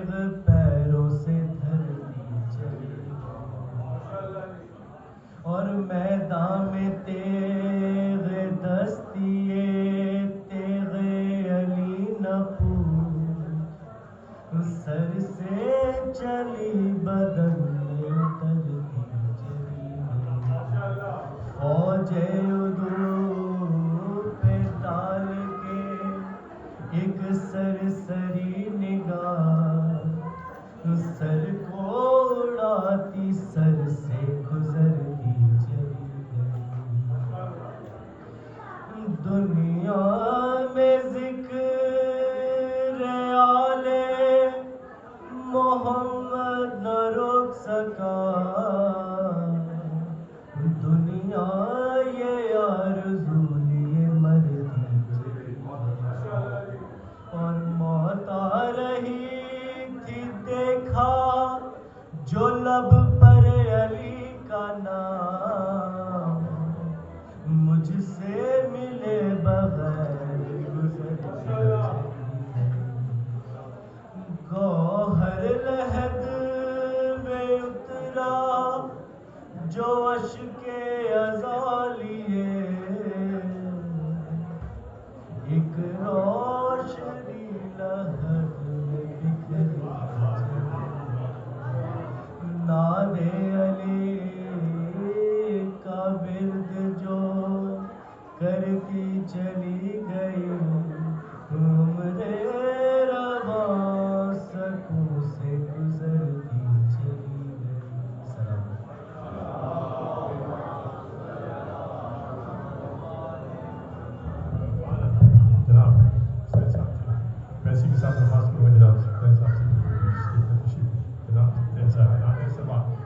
تیغ پیروں سے دھرتی چلی اور میدان میں تیغ دستی تیغ علی نہ پوچھ سر سے چلی بدن میں اترتی چلی فوج عدو پہ ڈال کے ایک سرسری نگاہ سر کو اڑاتی سر سے گزرتی چلی گئی دنیا میں ذکر آل محمد نہ روک سکا دنیا یہ آرزو لیے مرتی چلی اور موت آ رہی تھی دیکھا جو لب پر علی کا نام مجھ سے ملے بغیر گزر گوہر لحد میں اترا جو اشک ازالیے ایک روشنی لہد میں بکھری ناد علی کا ورد جو کرتی چلی گئی عمر رواں سکوں سے گزرتی چلی گئی سلام جناب سید صاحب ویسی کے ساتھ درخواست کروں گا جناب سید صاحب سے جناب سید صاحب سے بات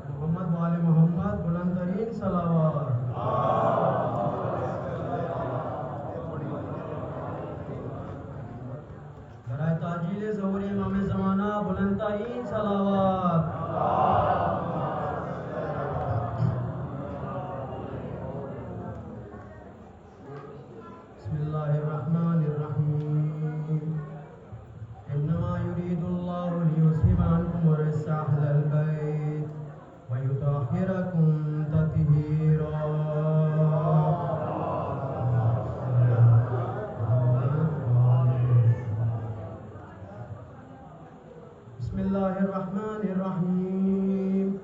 محمد وآل محمد بلند ترین صلوات برائے تاجیل ظہور امام زمانہ بلند ترین صلوات بسم اللہ الرحمن الرحیم انما يريد الله ليذهب عنكم الرجس اهل البيت ويطهركم تطهيرا بسم الله الرحمن الرحيم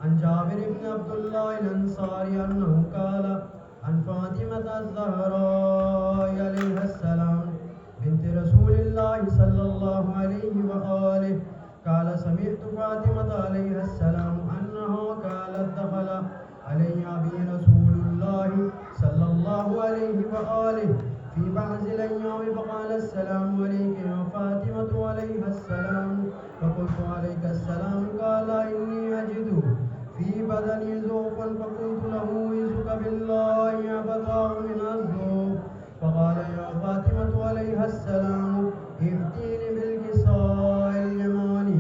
عن جابر بن عبد الله الأنصاري أنه قال عن فاطمة الزهراء عليها السلام بنت رسول الله صلى الله عليه وآله قال سمعت فاطمة عليها السلام أنها قالت دخل علي أبي رسول الله صلى الله عليه وآله في بعض الأيام فقال السلام عليك يا فاطمة عليها السلام فقلت عليك السلام قال إني أجد في بدني ذوقا فقلت له أعوذك بالله يا بطاء من الذوق فقال يا فاطمة عليها السلام ائتيني بالكساء اليماني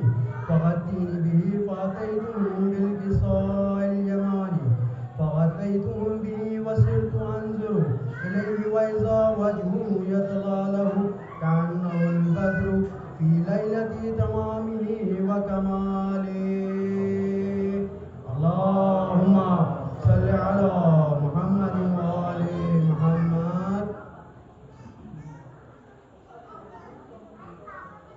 فغطيني به فأتيته بالكساء اليماني فغطيته به وصرت أنظر إليه وإذا وجهه يطلع له كأنه البدر في ليلة تمامه وكماله اللهم صل على محمد وآل محمد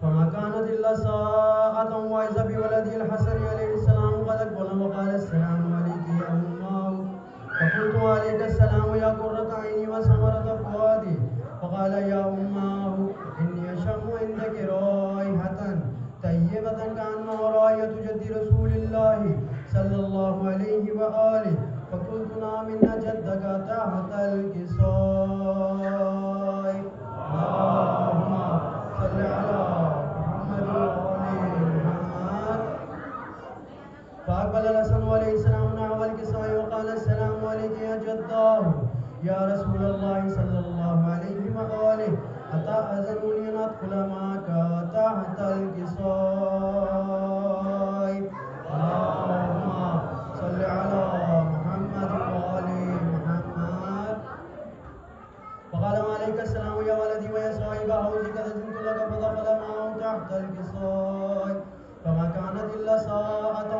فما كانت إلا ساعة وإذا بولده الحسن عليه السلام قد أقبل وقال السلام عليك يا أمه فقلت عليك السلام يا قرة عيني وثمرة فؤادي فقال يا أمه إني أشم عندك رائحة طيبة كأنها رائحة جد رسول الله صلى الله عليه وآله فقلت نعم إن جدك تحت الكساء اللهم صل على محمد وآل محمد فأقبل الحسن عليه السلام نحو الكساء وقال السلام عليك يا جداه يا رسول الله صلى الله عليه وآله أتأذنني أن أدخل معك تحت الكساء؟ اللهم صل على محمد وآل محمد. فقال وعليك السلام يا ولدي ويا صاحب حوزك أذنت لك فدخل معه تحت الكساء، فما كانت إلا ساعة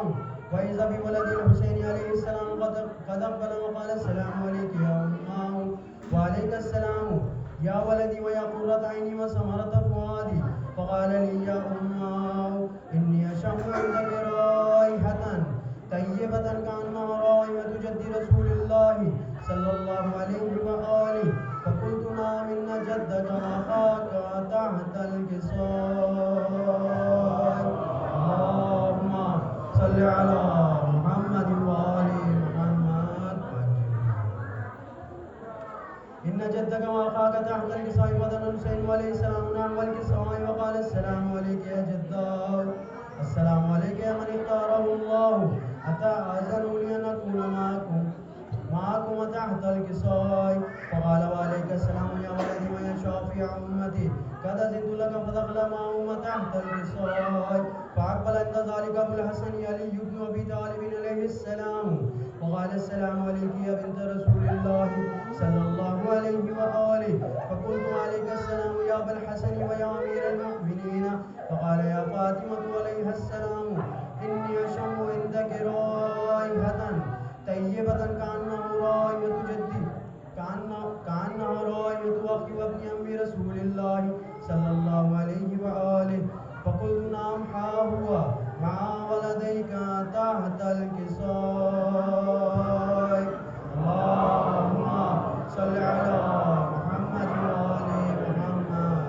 وإذا بولد الحسين عليه السلام قد أقبل وقال السلام عليك يا أمه. وعليك السلام يا ولدي ويا قرة عيني وثمرة فؤادي. فقال لي يا أمه إني أشم عندك رائحة طيبة كأنها رائحة جد رسول الله صلى الله عليه وآله. فقلت نعم إن جدك أخاك تحت الكساء. اللهم صل على محمد وآل محمد. إن جدك وأخاك تحت الكساء فدنا الحسين عليه السلام نحو الكساء وقال السلام عليك يا جدار. السلام عليك يا من اختاره الله. أتأذنني أن أكون معكم تحت الكساء؟ فقال وعليك السلام يا ولدي ويا شافع أمتي قد أذنت لك فدخل معهما تحت الكساء. فأقبل عند ذلك أبو الحسن علي بن أبي طالب عليه السلام وقال السلام عليك يا بنت رسول الله صلى الله عليه وآله. فقلت وعليك السلام يا أبا الحسن ويا أمير المؤمنين. فقال يا فاطمة عليها السلام إني أشم عندك رائحة طيبة كأنها رائحة جدي كأنها رائحة أخي وابن أم رسول الله صلى الله عليه وآله. فقلت نعم ها هو مع ولديك تحت الكساء. اللهم صل على محمد وآل محمد.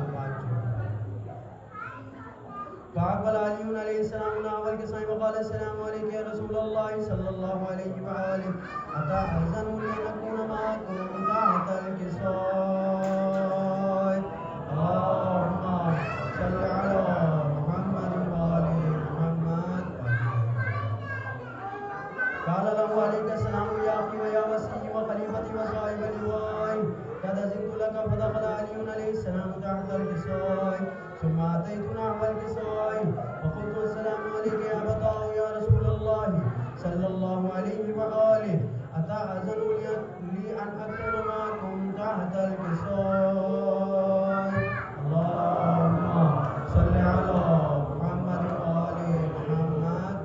فأقبل علي عليه السلام نحو الكساء وقال السلام عليك يا رسول الله صلى الله عليه وآله. أتأذنني أن أكون معكم تحت الكساء؟ اللهم صل على محمد وآل محمد. قال له عليك السلام يا أخي ويا وسيم وخليفتي وصاحب اللواء قد أذنت لك. فدخل علي عليه السلام تحت الكساء ثم أتيت نحو الكساء فقلت السلام عليك يا بطاء يا رسول الله صلى الله عليه وآله. أتأذن لي أن أكون معكم تحت الكساء؟ اللهم صل على محمد وآل محمد.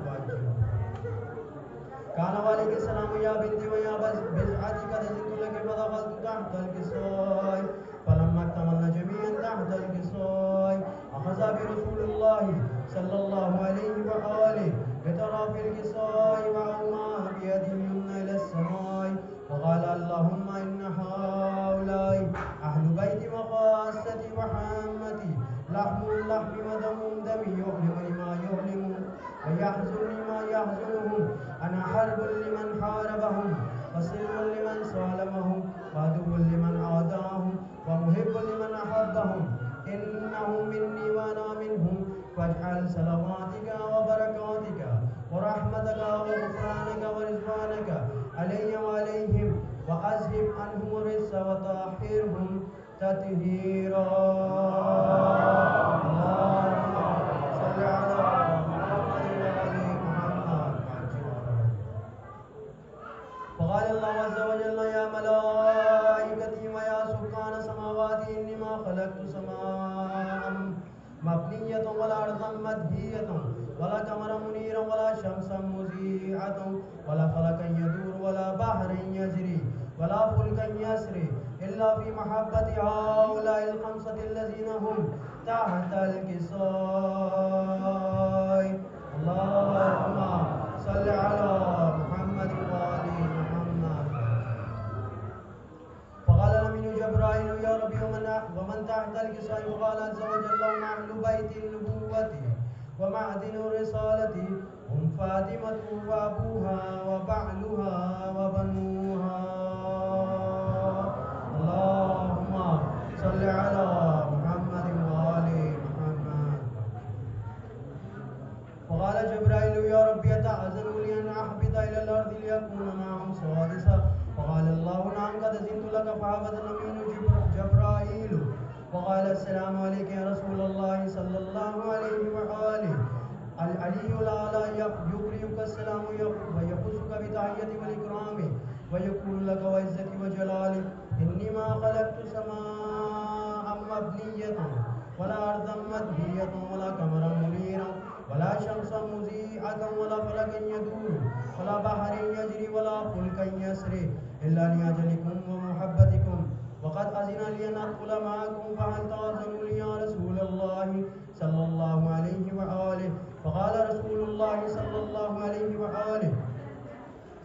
قال وعليك السلام يا بنتي ويا بزعتي قد أذنت لك فدخلت تحت الكساء. فلما اكتملنا جميعا تحت الكساء أخذ برسول الله صلى الله عليه وآله بطرف الكساء وأومى بيده اليمنى إلى السماء وقال اللهم إن هؤلاء أهل بيتي وخاصتي وحامتي لحم لحمي ودم دمي يؤلمني ما يؤلمهم ويحزنني ما يحزنهم. أنا حرب لمن حاربهم وسلم لمن سالمهم وعدو لمن عاداهم ومحب لمن أحبهم. إنهم مني وأنا منهم. واجعل صلواتك وبركاتك ورحمتك وغفرانك ورضوانك علي وعليهم وأذهب عنهم الرجس وطهرهم تطهيرا. اللهم صل على محمد وآل محمد. فقال الله عز وجل يا ملائكتي ويا سكان سماواتي إني ما خلقت سماء مبنية ولا أرضا مدهية ولا قمرا منيرا ولا شمسا مضيئة ولا فلكا يدور ولا بحرا يجري ولا فلكا يسري إلا في محبة هؤلاء الخمسة الذين هم تحت الكساء. اللهم صل على محمد وآل محمد. فقال الأمين جبرائيل يا ربي ومن تحت الكساء؟ وقال عز وجل هم أهل بيت النبوة ومعدن الرسالة هم فاطمة وأبوها وبعلها وبنوها. اللهم صل على محمد وآل محمد. فقال جبرائيل يا ربي أتأذن لي أن أحبط إلى الأرض ليكون معهم سوادسا؟ فقال الله نعم قد أذنت لك. فهبط الأمين جبرائيل وقال السلام عليك يا رسول الله صلى الله عليه وآله. العلي الأعلى يقرئك السلام ويخصك بتحية والإكرام ويقول لك وعزتي وجلالي إني ما خلقت سماء مبنية ولا أرضا مدهية ولا قمرا منيرا ولا شمسا مضيئة ولا فلكا يدور ولا بحر يجري ولا فلكا يسري إلا لأجلكم ومحبتكم وقد أذن لي أن أدخل معكم فهل تأذن لي يا رسول الله صلى الله عليه وآله. فقال رسول الله صلى الله عليه وآله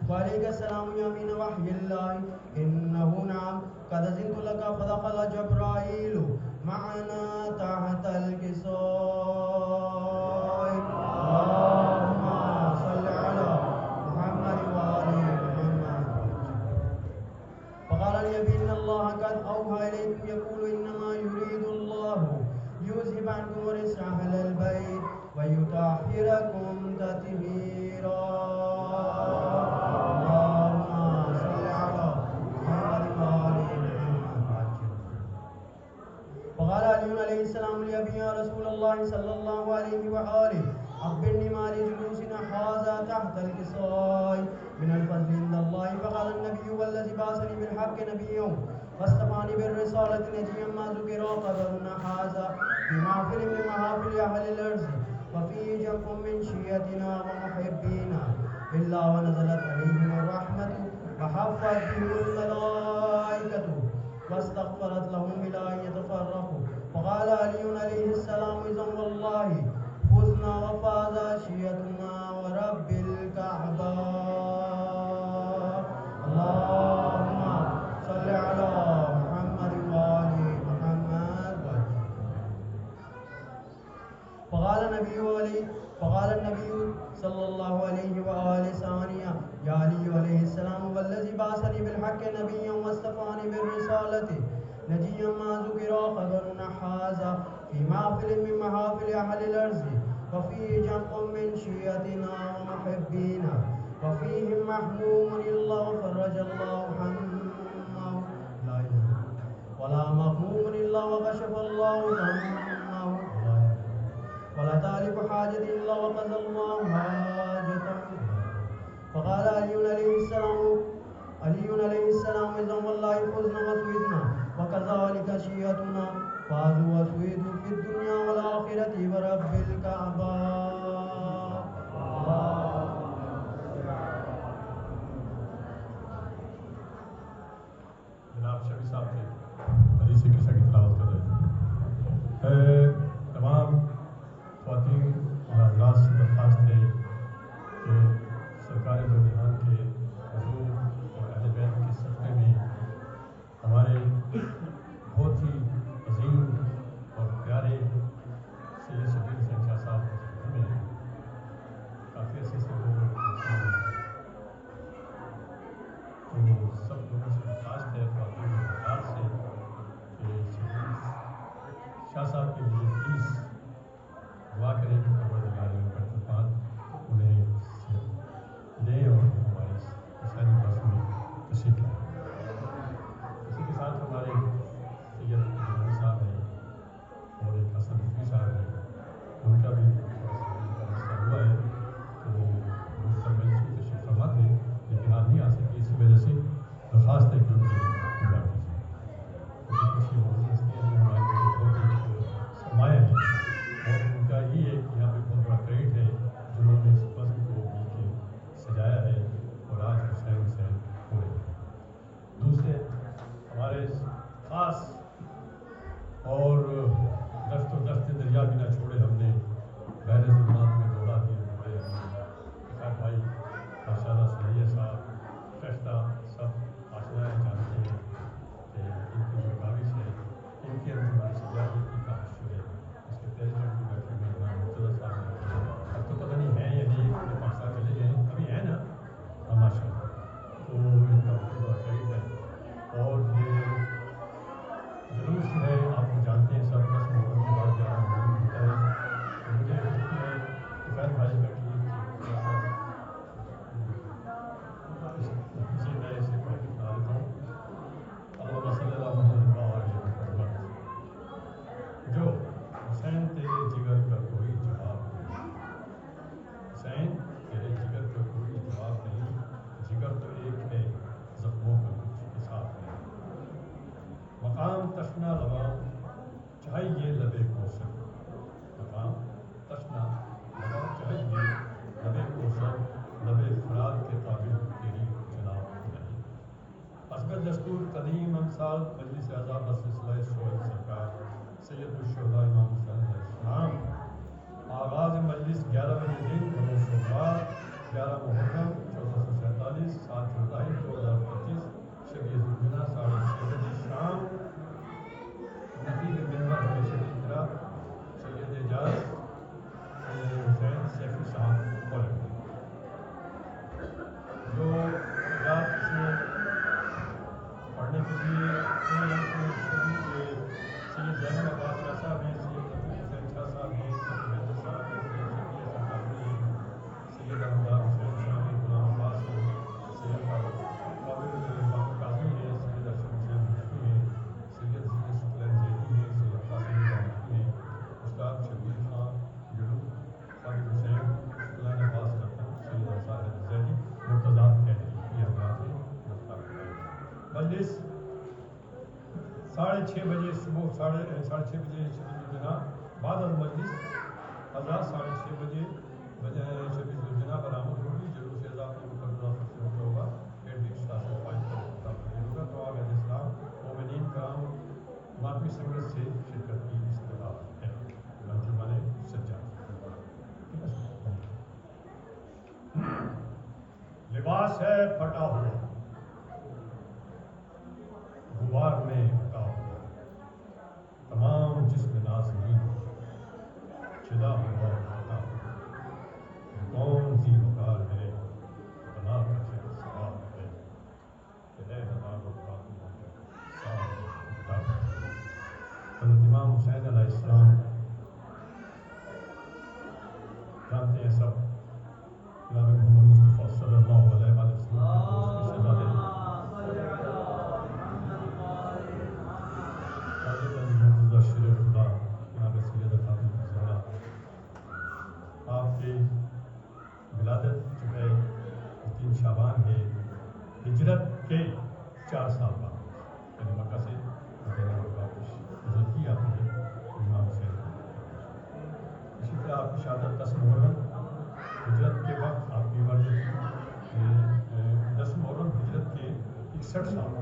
وعليك السلام يا من وحي الله إنه نعم قد أذنت لك. فدخل جبرائيل معنا تحت الكساء. اللهم صل على محمد وآل محمد. فقال لي إن الله قد أوحى إليكم يقول إنما يريد الله يذهب عنكم الرجس أهل البيت ويطهركم تطهيرا. اللهم صل على محمد وآل محمد. فقال علي عليه السلام لأبي يا رسول الله صلى الله عليه وآله أخبرني ما لجلوسنا هذا تحت الكساء من الفضل عند الله. فقال النبي والذي بعثني بالحق نبيا واصطفاني بالرسالة نجيا ما ذكر قبرنا هذا في محفل من محافل أهل الأرض وفيه جمع من شيعتنا ومحبينا إلا ونزلت عليهم الرحمة وحفت بهم الملائكة واستغفرت لهم بلا أن يتفرقوا. فقال علي عليه السلام إذن والله فزنا وفاز شيعتنا ورب الكعبة. اللهم صل على محمد وآل محمد. فقال النبي صلى الله عليه وآله ثانيا يا علي عليه السلام والذي بعثني بالحق نبيا واصطفاني بالرسالة نجيا ما ذكر خبرنا هذا في محفل من محافل أهل الأرض وفيه جمع من شيعتنا ومحبينا وفيهم محموم إلا وفرج الله همه لا إله ولا مغموم إلا وكشف الله غمه ولا تعرف حاجة إلا وقضى الله حاجته. فقال علي عليه السلام إذا والله فزنا وسويدنا وكذلك شيعتنا فازوا وسويدوا في الدنيا والآخرة ورب الكعبة. جناب شفیع صاحب تھے حدیث قصہ کی تلاوت کر رہے تھے. تمام خواتین اور حضرات سے درخواست ہے کہ سرکار دو جہان کے حضور اور اہل بیت کے صدقے میں ہمارے بہت ہی عظیم اور پیارے سید شبیر حسین شاہ صاحب میں کافی عرصے سے وہ تو سب لوگوں سے درخواست ہے خواتین اور حضرات سے کہ شبیر شاہ صاحب کے لیے پلیز دعا کریں کہ پروردگار پرتپال انہیں دیں اور ہمارے حسینی بس میں تشریف لائیں. اسی کے ساتھ ہمارے سید جنوبی صاحب ہیں اور ایک حسن رفیع صاحب ہیں ان کا بھی رشتہ ہوا ہے تو وہ مستقبل سے تشریف فرما تھے لیکن آج نہیں آ سکے. اسی وجہ سے درخواست ہے کہ ان کے لیے دعا کیجیے. کسی موضوع ہستیاں جو ہمارے لیے بہت ایک سرمایہ ہے اور ان کا یہ ہے کہ یہاں پہ بہت بڑا کریڈٹ ہے جو 11 بجے دن 1912 11 محرم 1447 7 جولائی 2025 شب ذوالجناح 6:30 بجے شام نقیب منبر میں شریف کرا سید اعجاز حسین سیفی صاحب بولے جو رات سے پڑھنے کے لیے سید زین عباس شاہ صاحب ہیں، سید لطیف حسین شاہ صاحب ہیں، سید مہندر صاحب ہیں، سید شفیع حسن کاکڑی ہیں، سید احمدار حسین صاحب ہیں، غلام عباس ہیں، سید قابل قاضی ہیں، سید اشرف حسین بھٹی ہیں، سید سکلین زیدی ہیں، سید قاسم رحمتی ہیں، استاد شبیر خان جڑو، خالد حسین، سکلین عباس رتن، سید انصار زیدی، مرتضیٰ حیدری، یہ حضرات ہیں مجلس 6:30 بجے صبح 6:30 بجے شب ذوالجناح بعد از مجلس حضرات 6:30 بجے شب ذوالجناح برآمد ہوگی، جلوس اضافی مقدمہ سب سے ہوتا ہوگا، ایڈوک شاہ سے 5 تک ہوگا، تو علیہ السلام مومنین کرام ماتمی سنگت سے شرکت کی استدعا ہے انجمن سجاد۔ لباس ہے پھٹا ہوا غبار میں اٹا ہوا، تمام جسم نازنین چلا ہوا پھٹا ہوا، یہ کون سی وقار ہے بنا کر سے سوال ہے کہ ہے ہزار وقار حضرت امام حسین علیہ السلام جانتے ہیں سب جناب محمد مصطفیٰ صلی اللہ علیہ وآلہ وسلم کے دوست کے شہزادے شریف خدا جناب سید خاتون زہرا، آپ کی ولادت جو ہے 3 شعبان ہے ہجرت کے 4 سال بعد، یعنی مکہ سے مدینہ میں واپس ہجرت کی آپ نے امام حسین۔ اسی طرح آپ کی شہادت 10 محرم ہجرت کے وقت آپ کی عمر جو تھی 10 محرم ہجرت کے 61 سال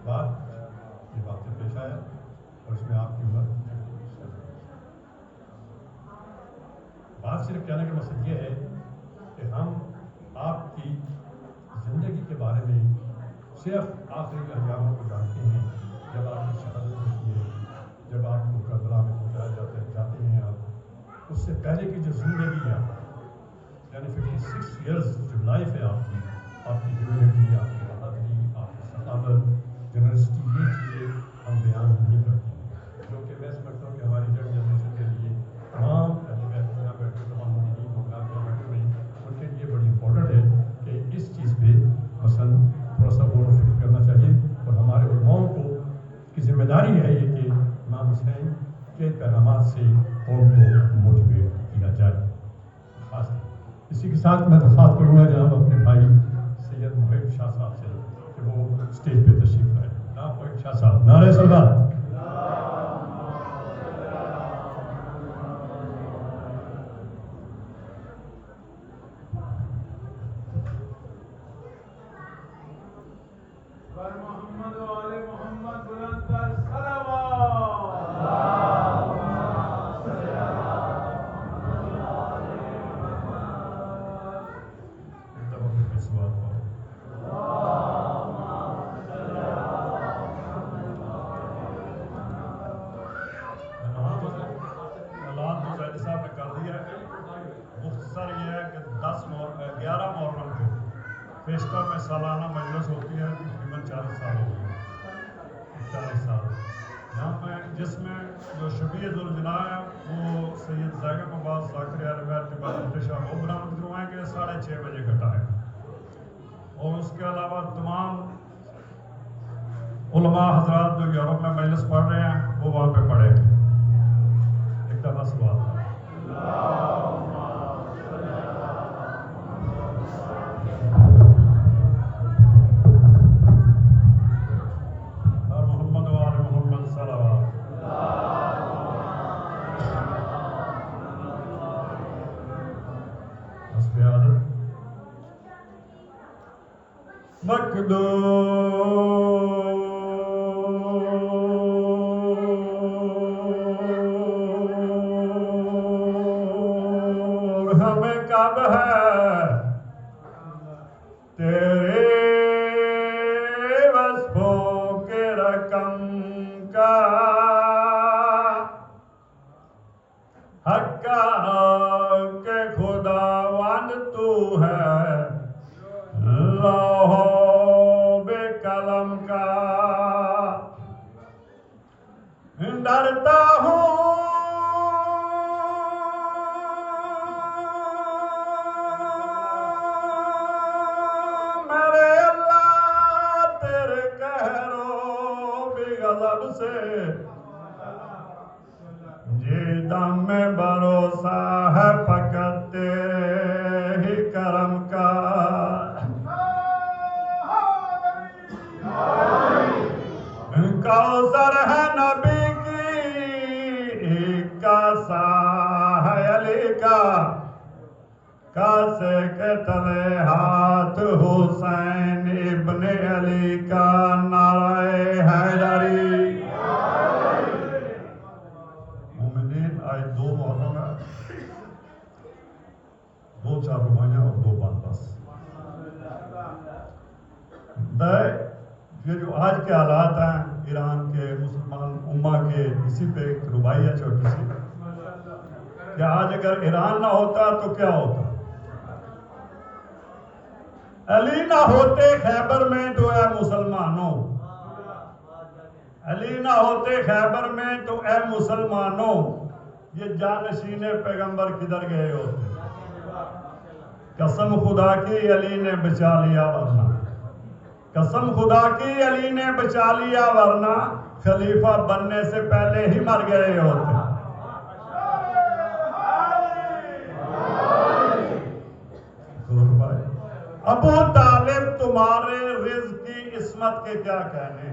بعد یہ واقعہ پیش آیا، اور اس میں آپ کی عمر بات صرف کہنے کا مقصد یہ ہے کہ ہم آپ کی زندگی کے بارے میں صرف آخری ایاموں کو جانتے ہیں، جب آپ کی شہادت ہوتی ہے، جب آپ کو کربلا میں پہنچایا جاتے ہیں آپ، اس سے پہلے کی جو زندگی ہے یعنی 56 ایئرز جو لائف ہے آپ کی ہیومینٹی، آپ کی بہادری، آپ کی ثقافت، جنرسٹی، یہ چیزیں ہم بیان نہیں کرتے ہیں، جو کہ میں سمجھتا ہوں کہ ہماری جنریشن کے لیے تمام یہاں بیٹھے تمام موجودین مقابلہ بیٹھے ہوئے ہیں، ان کے لیے بڑی امپورٹنٹ ہے کہ اس چیز پہ مثلاً تھوڑا سا غور و فکر کرنا چاہیے، اور ہمارے علماؤں کو کی ذمہ داری ہے یہ کہ امام حسین کے پیغامات سے قوم کو موٹیویٹ کیا جائے۔ خاص اسی کے ساتھ میں درخواست کروں گا جناب اپنے بھائی سید محب شاہ صاحب سے کہ وہ اسٹیج پہ تشریف لائیں۔ جناب محب شاہ صاحب، نعرہ سلوات۔ محمد و آل محمد بلند تر صلوات۔ مختصر یہ ہے کہ 11 محرم کو پیشتر میں سالانہ مجلس ہوتی ہے، تقریباً 40 سال ہو گئے، 40 سال، جہاں پہ جس میں جو شبیہ ذوالجناح ہے وہ سید زینب عباس ذاکر اہل بیت کے بعد پیشہ وہ برآمد کروائیں گے 6:30 بجے کا ٹائم، اور اس کے علاوہ تمام علماء حضرات جو یورپ میں مجلس پڑھ رہے ہیں وہ وہاں پہ پڑھیں گے۔ ایک دفعہ سوال تھا ہمیں کب ہے تیرے وصفوں کے رقم کا حق کے خداوند تو ہے لوح بے قلم کا ڈرتا ہوں میرے اللہ تیرے قہر و بے غضب سے جی دم میں بھروسہ ہے فقط تیرے ہی کرم کا کوثر ہے نبی کی کاسا ہے علی کا کاسے کے تلے ہاتھ حسین ابن علی کا نعرہ حیدری مومنین آج 2 محرم ہے 2-4 رمائیاں اور 2 بات بس یہ جو آج کے حالات ہیں ایران کے مسلمان امہ کے اسی پہ ایک ربائی ہے چھوٹی سی کہ آج اگر ایران نہ ہوتا تو کیا ہوتا علی نہ ہوتے خیبر میں تو اے مسلمانوں علی نہ ہوتے خیبر میں تو اے مسلمانوں یہ جانشین پیغمبر کدھر گئے ہوتے قسم خدا کی علی نے بچا لیا ورنہ قسم خدا کی علی نے بچا لیا ورنہ خلیفہ بننے سے پہلے ہی مر گئے ہوتے ابو طالب تمہارے رزق کی عصمت کے کیا کہنے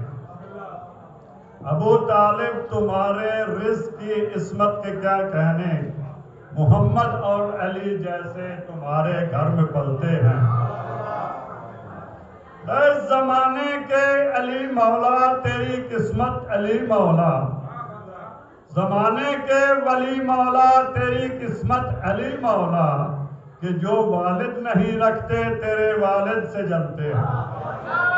ابو طالب تمہارے رزق کی عصمت کے کیا کہنے محمد اور علی جیسے تمہارے گھر میں پلتے ہیں اس زمانے کے علی مولا تیری قسمت علی مولا زمانے کے ولی مولا تیری قسمت علی مولا کہ جو والد نہیں رکھتے تیرے والد سے جلتے ہیں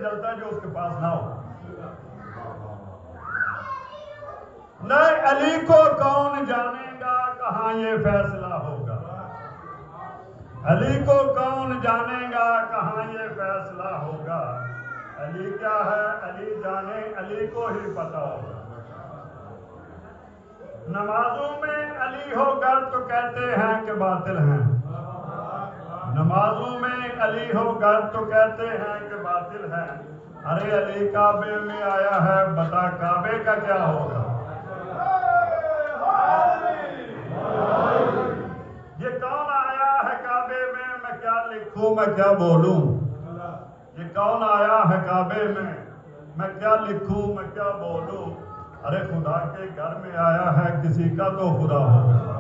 جلتا ہے جو اس کے پاس نہ ہو نہیں علی کو کون جانے گا کہاں یہ فیصلہ ہوگا علی کو کون جانے گا کہاں یہ فیصلہ ہوگا علی کیا ہے علی جانے علی کو ہی پتا ہوگا نمازوں میں علی ہو کر تو کہتے ہیں کہ باطل ہیں نمازوں میں علی ہو کر تو کہتے ہیں کہ باطل ہے ارے علی کعبے میں آیا ہے بتا کعبے کا کیا ہوگا یہ کون آیا ہے کعبے میں کیا لکھوں میں کیا بولوں یہ کون آیا ہے کعبے میں کیا لکھوں میں کیا بولوں ارے خدا کے گھر میں آیا ہے کسی کا تو خدا ہوگا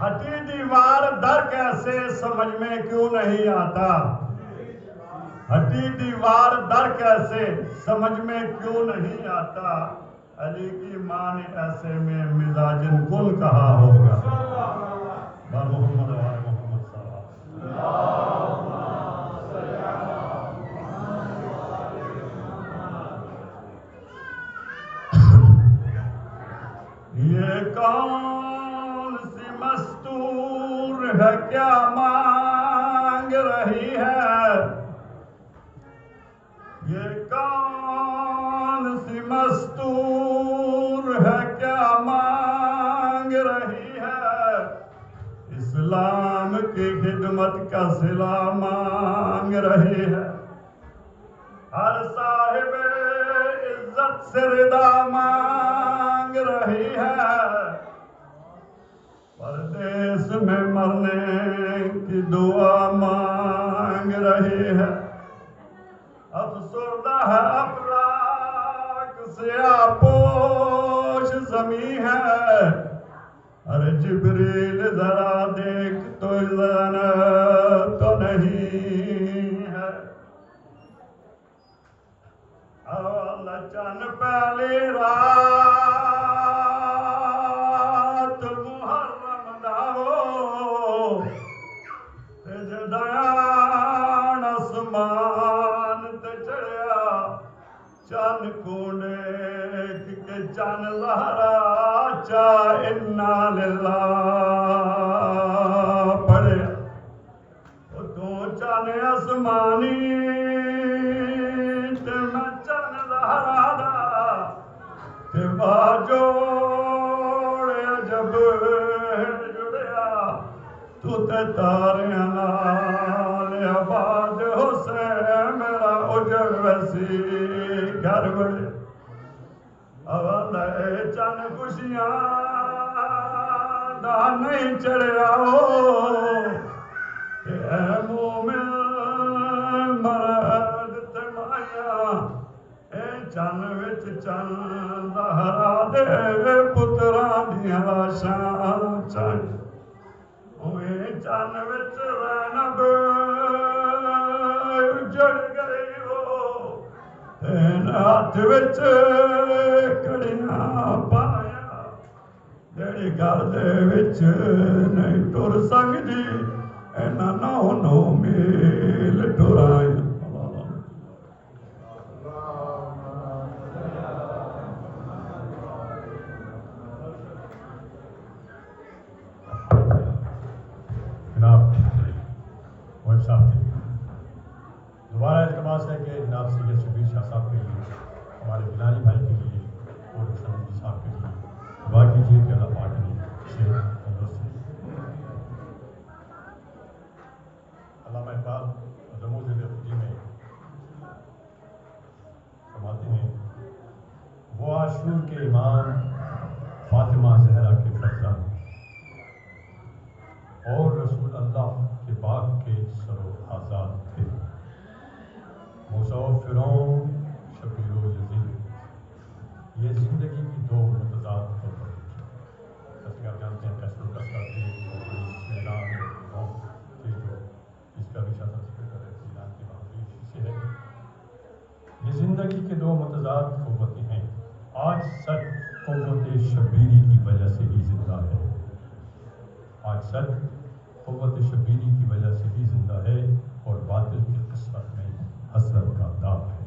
ہٹی دیوار در کیسے سمجھ میں کیوں نہیں آتا ہٹی دیوار در کیسے سمجھ میں کیوں نہیں آتا علی کی ماں نے ایسے میں مزاجن کن کہا ہوگا محمد محمد یہ کون سی مستور ہے کیا مانگ رہی ہے یہ کون سی مستور ہے کیا مانگ رہی ہے اسلام کی خدمت کا صلہ مانگ رہی ہے ہر صاحب عزت سے رضا مانگ رہی ہے پردیس میں مرنے کی دعا مانگ رہی ہے افسردہ ہے افلاک سیاہ پوش زمین ہے، ارے جبریل ذرا دیکھ تو زن تو نہیں ہے۔ اللہ چن پہلی رات محرم داو تے جدان اسمان تے چڑھیا چن کونے کہ چن لہرا چا انا للہ پڑھیا تو چن آسمانی تے میں چن لہرا دا تے باجوڑ جب جڑیا تو تے تاریاں نال آباد حسین میرا اجڑ ویسی گھر بڑے اولے چن خوشیاں دا نہیں چڑھیا ہو کہ اے مومن مرد تے مایا اے چن وچ چن لہرا دے پتراں دیاں لاشاں چن اوے چن وچ زینب جڑ گئی ہو تین ہاتھ وچ کڑیاں پایا جڑی گھر دے وچ نہیں ٹر سکدی اینا نو میل ٹرائی۔ جناب موہب صاحب جی، دوبارہ التماس ہے کہ جناب سید شبیر شاہ صاحب کے لیے، ہمارے گیلانی بھائی کے لیے اور حسن جی صاحب کے لیے دعا کیجیے کہ اللہ پاک نے صحت تندرستی۔ علامہ اقبال رموز الفقی میں فرماتے ہیں وہ عاشور کے امام فاطمہ زہرا کے فرزند اور رسول اللہ کے باغ کے سر و آزاد تھے، موسیٰ و فرعون شبیر و یزید، یہ زندگی کی دو متضاد قوتیں تھیں۔ جیسے کہ آپ جانتے ہیں کیسر القصرہ تھے اور میدان موت تھے، جو اس کا بھی شاید ذکر ہے ایران کے باقی سے ہے۔ یہ زندگی کے دو متضاد قوتیں ہیں، آج سچ قوت شبیری کی وجہ سے ہی زندہ ہے، آج سچ قوت شبیری کی وجہ سے ہی زندہ ہے اور باطل کی قسمت میں حسرت کا داغ ہے۔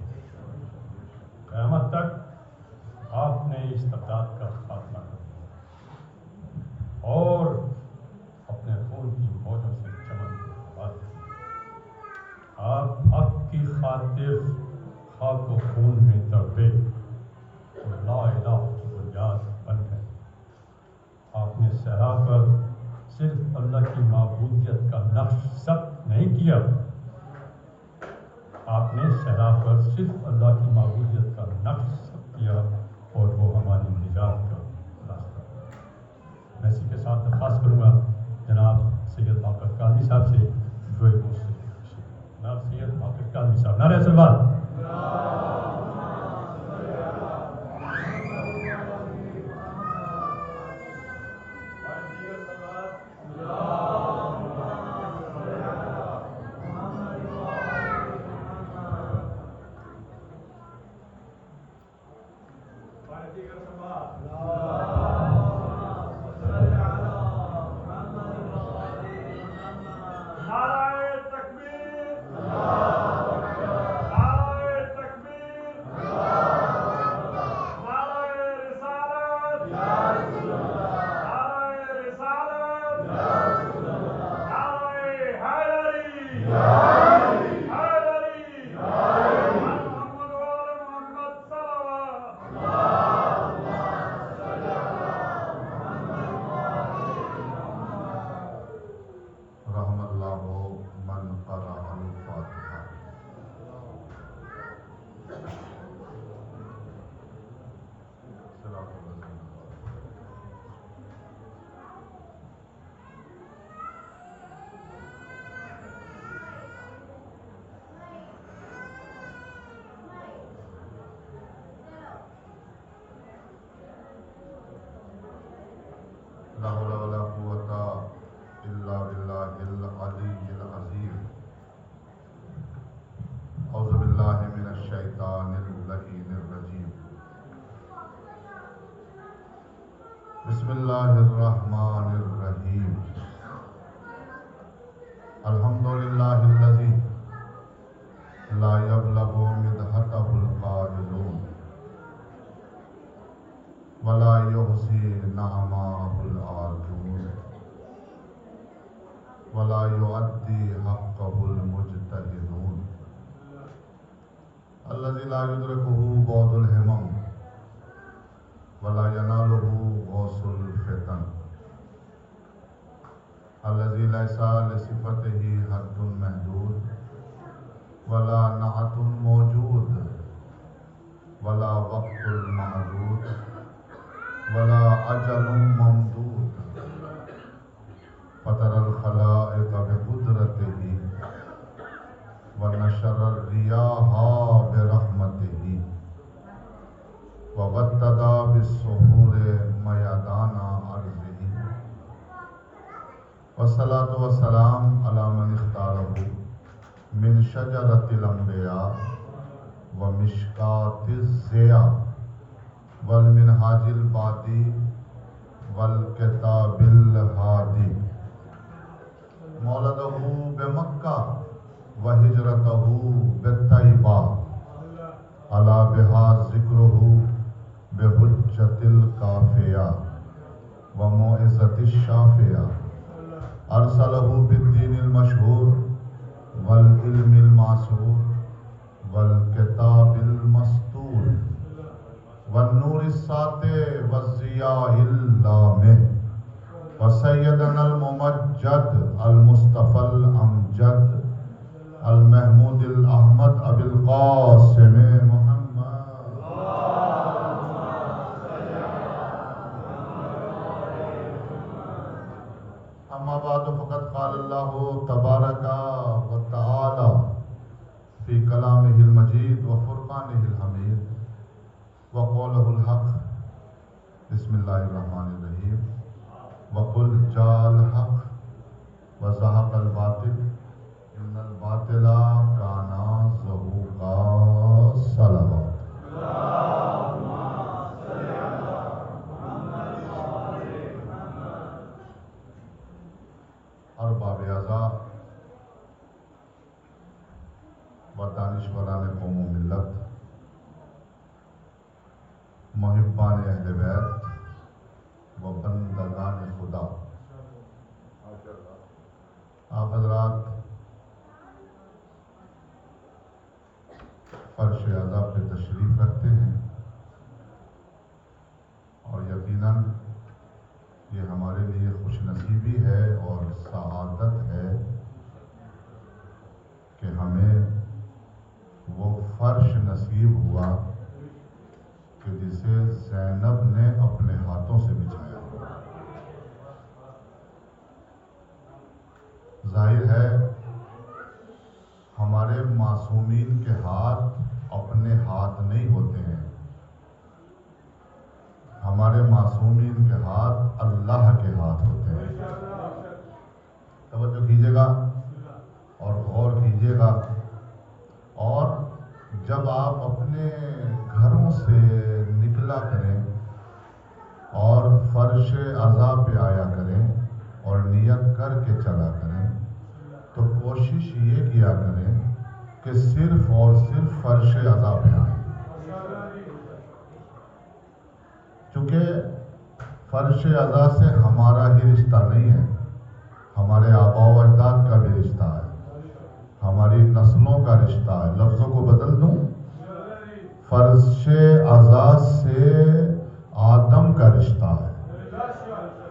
قیامت تک آپ نے استبداد کا خاتمہ کر دیا اور اپنے خون کی موجوں سے چمن کو آباد کیا۔ آپ حق کی خاطر خاک و خون میں تڑپے اور لا الہ کی بنیاد بن گئے۔ آپ نے صحرا پر صرف اللہ کی معبودیت کا نقش ثبت نہیں کیا، آپ نے صحرا پر صرف اللہ کی معبودیت کا نقش ثبت کیا اور وہ ہماری نجات کا راستہ۔ میں اسی کے ساتھ درخواست کروں گا جناب سید باقر کاظمی صاحب سے جو ایک مجھ سے جناب سید باقر کاظمی صاحب، نعرہ صلوات۔ بسم اللہ الرحمن الرحیم الحمدللہ الذی لا یبلغ مدحتہ القائلون ولا یحصی نعماہ العادون ولا یؤدی حقہ المجتہدون الذی لا یدرکہ بعد الہمم ولا ینالہ غوث الفتن الذی لیس لصفتہ حد محدود ولا نعت موجود ولا وقت معدود ولا اجل ممدود فطر الخلائق بقدرته ونشر الرياح برحمته وابتدى بالسحور ميدان أرضه والصلاة والسلام على من اختاره من شجرة الأنبياء ومشكاة الضياء والمنهاج البادي والكتاب الهادي مولده بمكة وهجرته بالطيبة على بها ذكره بحجة الكافية وموعظة الشافية أرسله بالدين المشهور والعلم المعصور والكتاب المستور والنور الساطع والضياء اللامع وسيدنا الممجد المصطفى الأمجد المحمود الأحمد أبي القاسم محمد أما بعد فقد قال الله تبارك وتعالى في كلامه المجيد وفرقانه الحميد وقوله الحق بسم الله الرحمن الرحيم وقل جاء الحق وزهق الباطل إن الباطل كان زهوقا صلوات ارباب اعضاء و دانشوران قوم و ملت محبان اہل بیت و بندگان خدا، آپ حضرات فرش اعضاء پہ تشریف رکھتے ہیں اور یقیناً یہ ہمارے لیے خوش نصیبی ہے اور سعادت ہے کہ ہمیں وہ فرش نصیب ہوا کہ جسے زینب نے اپنے ہاتھوں سے بچھایا۔ ظاہر ہے ہمارے معصومین کے ہاتھ اپنے ہاتھ نہیں ہوتے ہیں، ہمارے معصومین کے ہاتھ اللہ کے ہاتھ ہوتے ہیں۔ توجہ کیجیے گا اور غور کیجیے گا، اور جب آپ اپنے گھروں سے نکلا کریں اور فرش عزا پہ آیا کریں اور نیت کر کے چلا کریں تو کوشش یہ کیا کریں کہ صرف اور صرف فرش عزا پہ آئیں، چونکہ فرش عزا سے ہمارا ہی رشتہ نہیں ہے، ہمارے آباء و اجداد کا بھی رشتہ ہے، ہماری نسلوں کا رشتہ ہے۔ لفظوں کو بدل دوں، فرش عزا سے آدم کا رشتہ ہے،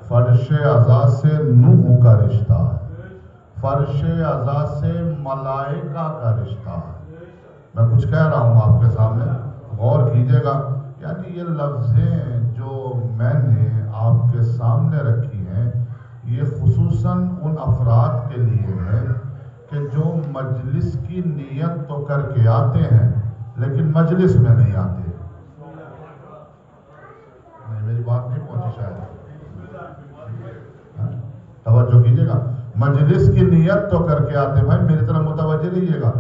فرش عزا سے نوح کا رشتہ ہے، فرش عزا سے ملائکہ کا رشتہ ہے۔ میں کچھ کہہ رہا ہوں آپ کے سامنے، غور کیجیے گا۔ یعنی یہ لفظیں جو میں نے آپ کے سامنے رکھی ہیں یہ خصوصاً ان افراد کے لیے ہے کہ جو مجلس کی نیت تو کر کے آتے ہیں لیکن مجلس میں نہیں آتے۔ نہیں، میری بات نہیں پہنچی شاید، توجہ کیجیے گا۔ مجلس کی نیت تو کر کے آتے، بھائی میری طرف متوجہ رہیے گا،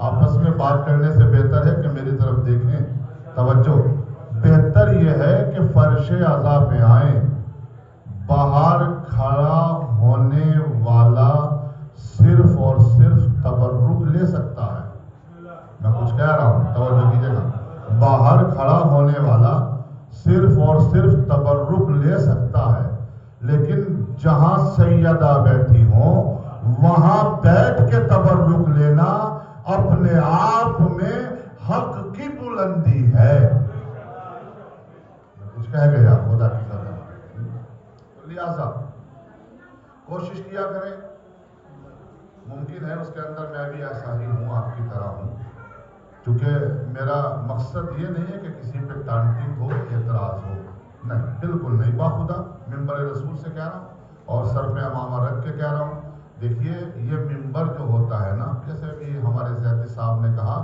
آپس میں بات کرنے سے بہتر ہے کہ میری طرف دیکھیں۔ توجہ، بہتر یہ ہے کہ فرش عزا پہ آئیں باہر کھڑا ہونے والا صرف اور صرف تبرک لے سکتا ہے، لیکن جہاں سیدہ بیٹھی ہوں وہاں بیٹھ کے تبرک لینا اپنے آپ میں حق کی بلندی ہے۔ میں کچھ کہہ گیا خدا کی قسم، لہٰذا کوشش کیا کریں، ممکن ہے اس کے اندر میں بھی ایسا ہی ہوں، آپ کی طرح ہوں، کیونکہ میرا مقصد یہ نہیں ہے کہ کسی پہ ٹانٹنگ ہو، اعتراض ہو، نہیں، بالکل نہیں، باخدا ممبر رسول سے کہہ رہا ہوں اور سر پہ امامہ رکھ کے کہہ رہا ہوں۔ دیکھیے یہ ممبر جو ہوتا ہے نا، جیسے بھی ہمارے سیدی صاحب نے کہا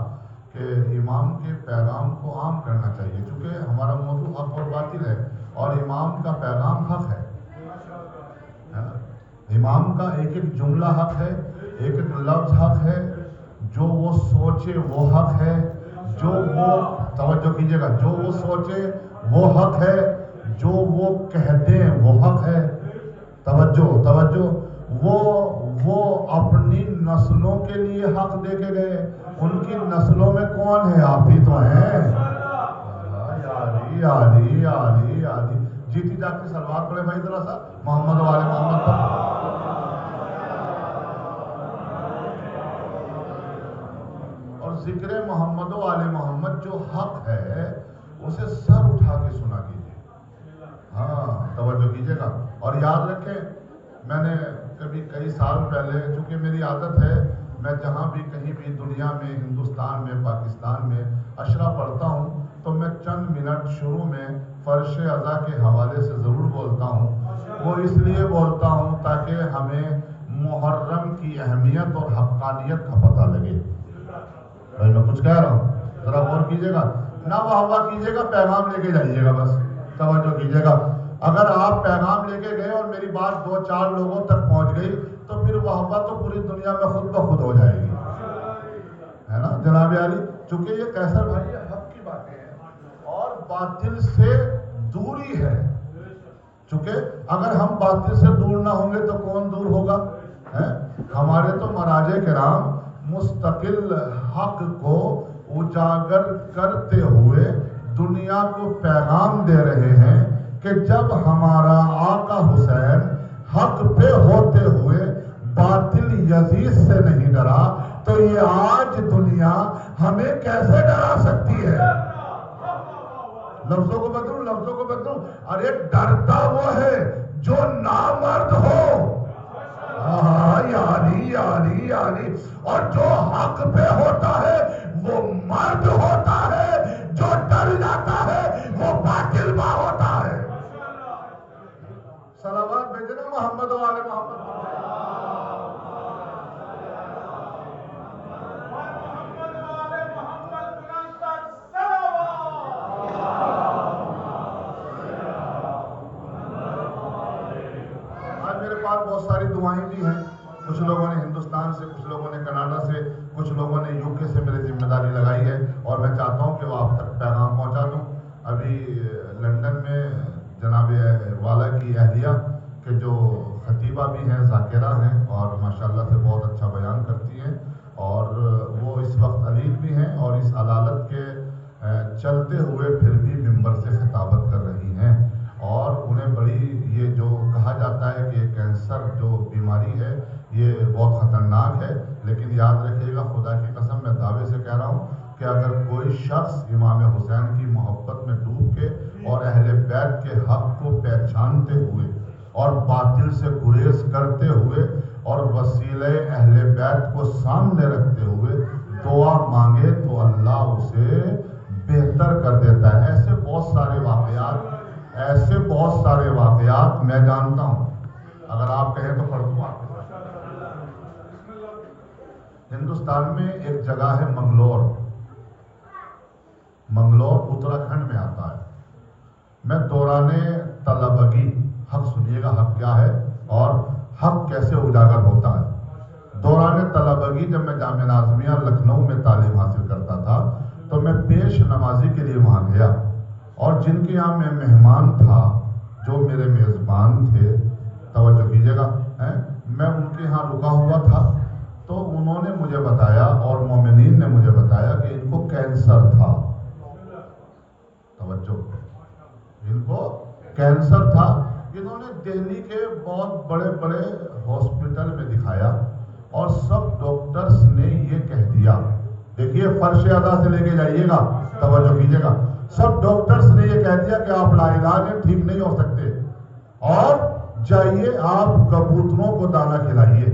کہ امام کے پیغام کو عام کرنا چاہیے، چونکہ ہمارا موضوع حق اور باطل ہے اور امام کا پیغام حق ہے نا؟ امام کا ایک ایک جملہ حق ہے، ایک ایک لفظ حق ہے، جو وہ سوچے وہ حق ہے، جو وہ توجہ کیجئے گا، جو وہ سوچے وہ حق ہے، جو وہ کہہ دیں وہ حق ہے، توجہ، وہ اپنی نسلوں کے لیے حق دے کے گئے، ان کی نسلوں میں کون ہے؟ آپ ہی تو ہیں۔ علی جیتی جاتی سلوات پڑھے بھائی ذرا سا محمد و آل محمد پر۔ اور ذکر محمد و آل محمد جو حق ہے اسے سر اٹھا کے سنا کیجیے، ہاں توجہ کیجیے گا۔ اور یاد رکھیں، میں نے کئی سال پہلے، چونکہ میری عادت ہے میں جہاں بھی کہیں بھی دنیا میں، ہندوستان میں، پاکستان میں اشرا پڑھتا ہوں تو میں چند منٹ شروع میں فرش ازا کے حوالے سے ضرور بولتا ہوں۔ وہ اس لیے بولتا ہوں تاکہ ہمیں محرم کی اہمیت اور حقانیت کا پتہ لگے۔ بھائی میں کچھ کہہ رہا ہوں، ذرا غور کیجیے گا، نہ واہ کیجیے گا، پیغام لے کے جائیے گا، بس توجہ کیجیے گا۔ اگر آپ پیغام لے کے گئے اور میری بات 2-4 لوگوں تک پہنچ گئی تو پھر واہ تو پوری دنیا میں خود بخود ہو جائے گی، ہے نا جناب عالی؟ چونکہ یہ کیسر بھائی یہ حق کی باتیں ہیں اور باطل سے دوری ہے، چونکہ اگر ہم باطل سے دور نہ ہوں گے تو کون دور ہوگا؟ ہمارے تو مراجع کرام مستقل حق کو اجاگر کرتے ہوئے دنیا کو پیغام دے رہے ہیں کہ جب ہمارا آقا حسین حق پہ ہوتے ہوئے باطل یزید سے نہیں ڈرا تو یہ آج دنیا ہمیں کیسے ڈرا سکتی ہے؟ لفظوں کو بدلوں، ارے ڈرتا وہ ہے جو نامرد ہو، علی اور جو حق پہ ہوتا ہے وہ مرد ہوتا ہے، جو ڈر جاتا ہے وہ باطل با ہوتا ہے۔ صلوات بھیجنا محمد و آل محمد۔ آج میرے پاس بہت ساری دعائیں بھی ہیں، کچھ لوگوں نے ہندوستان سے، کچھ لوگوں نے کینیڈا سے، کچھ لوگوں نے UK سے میری ذمہ داری لگائی ہے اور میں چاہتا ہوں کہ وہ آپ تک پیغام پہنچا دوں۔ ابھی لندن میں جناب والا کی اہلیہ کہ جو خطیبہ بھی ہیں، ذاکرہ ہیں اور ماشاءاللہ سے بہت اچھا بیان کرتی ہیں، اور وہ اس وقت علیل بھی ہیں اور اس علالت کے چلتے ہوئے پھر بھی ممبر سے خطابت کر رہی ہیں، اور انہیں بڑی یہ جو کہا جاتا ہے کہ کینسر جو بیماری ہے یہ بہت خطرناک ہے، لیکن یاد رکھیے گا خدا کی قسم میں دعوے سے کہہ رہا ہوں کہ اگر کوئی شخص امام حسین کی محبت میں ڈوب کے اور اہل بیت کے حق کو پہچانتے ہوئے اور باطل سے گریز کرتے ہوئے اور وسیلہ اہل بیت کو سامنے رکھتے ہوئے دعا مانگے تو اللہ اسے بہتر کر دیتا ہے۔ ایسے بہت سارے واقعات میں جانتا ہوں، اگر آپ کہیں تو پڑھ دوں آپ کے ساتھ۔ ہندوستان میں ایک جگہ ہے منگلور اتراکھنڈ میں آتا ہے۔ میں دوران طلبگی، حق سنیے گا حق کیا ہے اور حق کیسے اجاگر ہوتا ہے۔ دوران طلبگی جب میں جامعہ ناظمیہ لکھنؤ میں تعلیم حاصل کرتا تھا تو میں پیش نمازی کے لیے وہاں گیا، اور جن کے یہاں میں مہمان تھا، جو میرے میزبان تھے، توجہ کیجیے گا، میں ان کے ہاں رکا ہوا تھا، تو انہوں نے مجھے بتایا اور مومنین نے مجھے بتایا کہ ان کو کینسر تھا۔ توجہ, ان کو کینسر تھا. انہوں نے دہلی کے بہت بڑے بڑے ہاسپٹل میں دکھایا اور سب ڈاکٹرز نے یہ کہہ دیا, دیکھیے فرش ادا سے لے کے جائیے گا, توجہ کیجیے گا, سب ڈاکٹرز نے یہ کہہ دیا کہ آپ لا علاج ہیں, ٹھیک نہیں ہو سکتے, اور جائیے آپ کبوتروں کو دانا کھلائیے.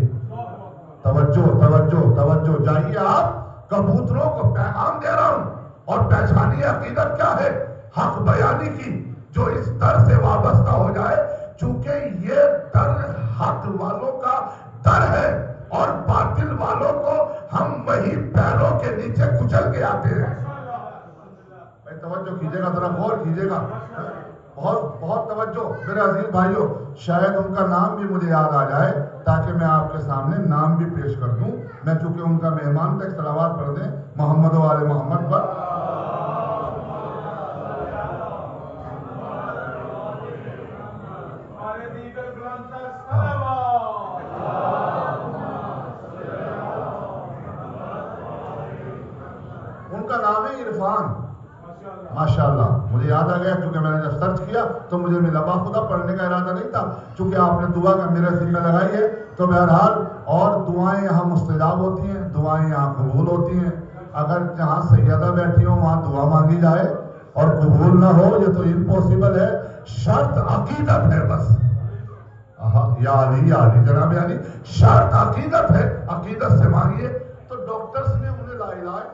توجہ توجہ توجہ, جائیے آپ کبوتروں کو پیغام دے رہا ہوں. اور پہچانی عقیدت کیا ہے؟ حق بیانی کی, جو اس در سے وابستہ ہو جائے, چونکہ یہ در حق والوں کا در ہے اور باطل والوں کو ہم وہی پیروں کے نیچے کچل کے آتے ہیں. بھائی توجہ کیجیے گا, ذرا غور کیجیے گا, بہت بہت توجہ میرے عزیز بھائیوں. شاید ان کا نام بھی مجھے یاد آ جائے تاکہ میں آپ کے سامنے نام بھی پیش کر دوں. میں چونکہ ان کا مہمان تک صلوات پڑھ دیں محمد و آل محمد پر. ان کا نام ہے عرفان. ماشاءاللہ مجھے یاد آ گیا, چونکہ میں نے جب سرچ کیا تو مجھے ملا. باخدا پڑھنے کا ارادہ نہیں تھا, چونکہ آپ نے دعا کا میرے ذمہ لگائی ہے تو بہرحال. اور دعائیں یہاں مستجاب ہوتی ہیں, دعائیں یہاں قبول ہوتی ہیں. اگر جہاں سیدہ بیٹھی ہوں وہاں دعا مانگی جائے اور قبول نہ ہو, یہ تو امپوسیبل ہے. شرط عقیدت ہے بس. یا علی یا علی, جناب علی, شرط عقیدت ہے, عقیدت سے مانگیے. تو ڈاکٹرز نے انہیں لا علاج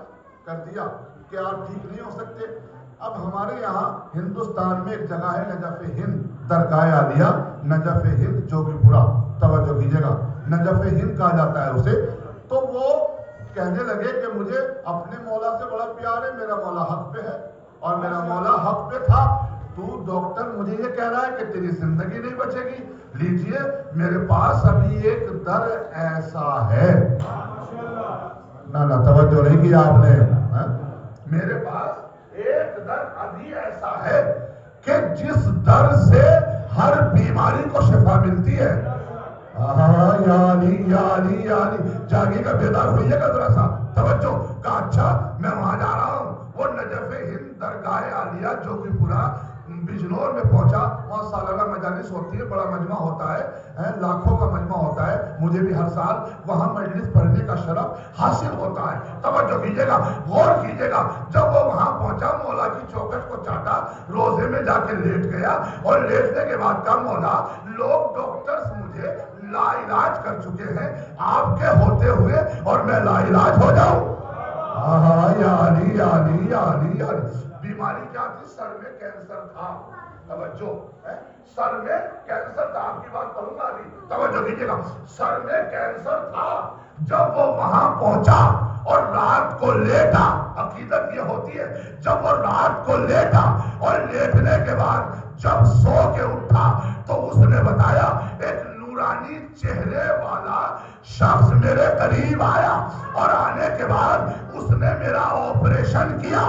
کر دیا کہ آپ ٹھیک نہیں ہو سکتے. اب ہمارے یہاں ہندوستان میں ایک جگہ ہے نجف ہند, درگاہ عالیہ نجف ہند جوگی پورا, توجہ کیجیے گا, نجف ہند کہا جاتا ہے اسے. تو وہ کہنے لگے کہ مجھے اپنے مولا سے بڑا پیار ہے, میرا مولا حق پہ ہے اور میرا مولا حق پہ تھا. تو ڈاکٹر مجھے یہ کہہ رہا ہے کہ تیری زندگی نہیں بچے گی, لیجئے میرے پاس ابھی ایک در ایسا ہے. نہ توجہ نہیں کیا آپ نے. میرے پاس ایک در ابھی ایسا ہے کہ جس در سے ہر بیماری کو شفا ملتی ہے. یا علی یا علی یا علی, جاگے گا, بیدار ہوئیے گا ذرا سا, توجہ. کہا اچھا میں وہاں جا رہا ہوں. وہ نجف ہند درگاہ عالیہ جوگی پورا بجنور میں پہنچا. وہاں سالانہ مجالس ہوتی ہے, بڑا مجمع ہوتا ہے, لاکھوں کا مجمع ہوتا ہے. مجھے بھی ہر سال وہاں مجلس پڑھنے کا شرف حاصل ہوتا ہے. توجہ کیجیے گا, غور کیجیے گا. جب وہ وہاں پہنچا, مولا کی چوکٹ کو چاٹا, روزے میں جا کے لیٹ گیا, اور لیٹنے کے بعد کہا مولا لوگ ڈاکٹرز مجھے لا علاج کر چکے ہیں, آپ کے ہوتے ہوئے اور میں لا علاج ہو جاؤں. یا علی یا علی یا علی یا علی. بیماری کیا تھی؟ سر میں کینسر تھا. توجہ, سر میں کینسر تھا. آپ کی بات کروں گا ابھی, توجہ کیجیے گا. سر میں کینسر تھا. جب وہ وہاں پہنچا اور رات کو لیٹا, عقیدت یہ ہوتی ہے, جب وہ رات کو لیٹا اور لیٹنے کے بعد جب سو کے اٹھا تو اس نے بتایا ایک نورانی چہرے والا شخص میرے قریب آیا, اور آنے کے بعد اس نے میرا آپریشن کیا.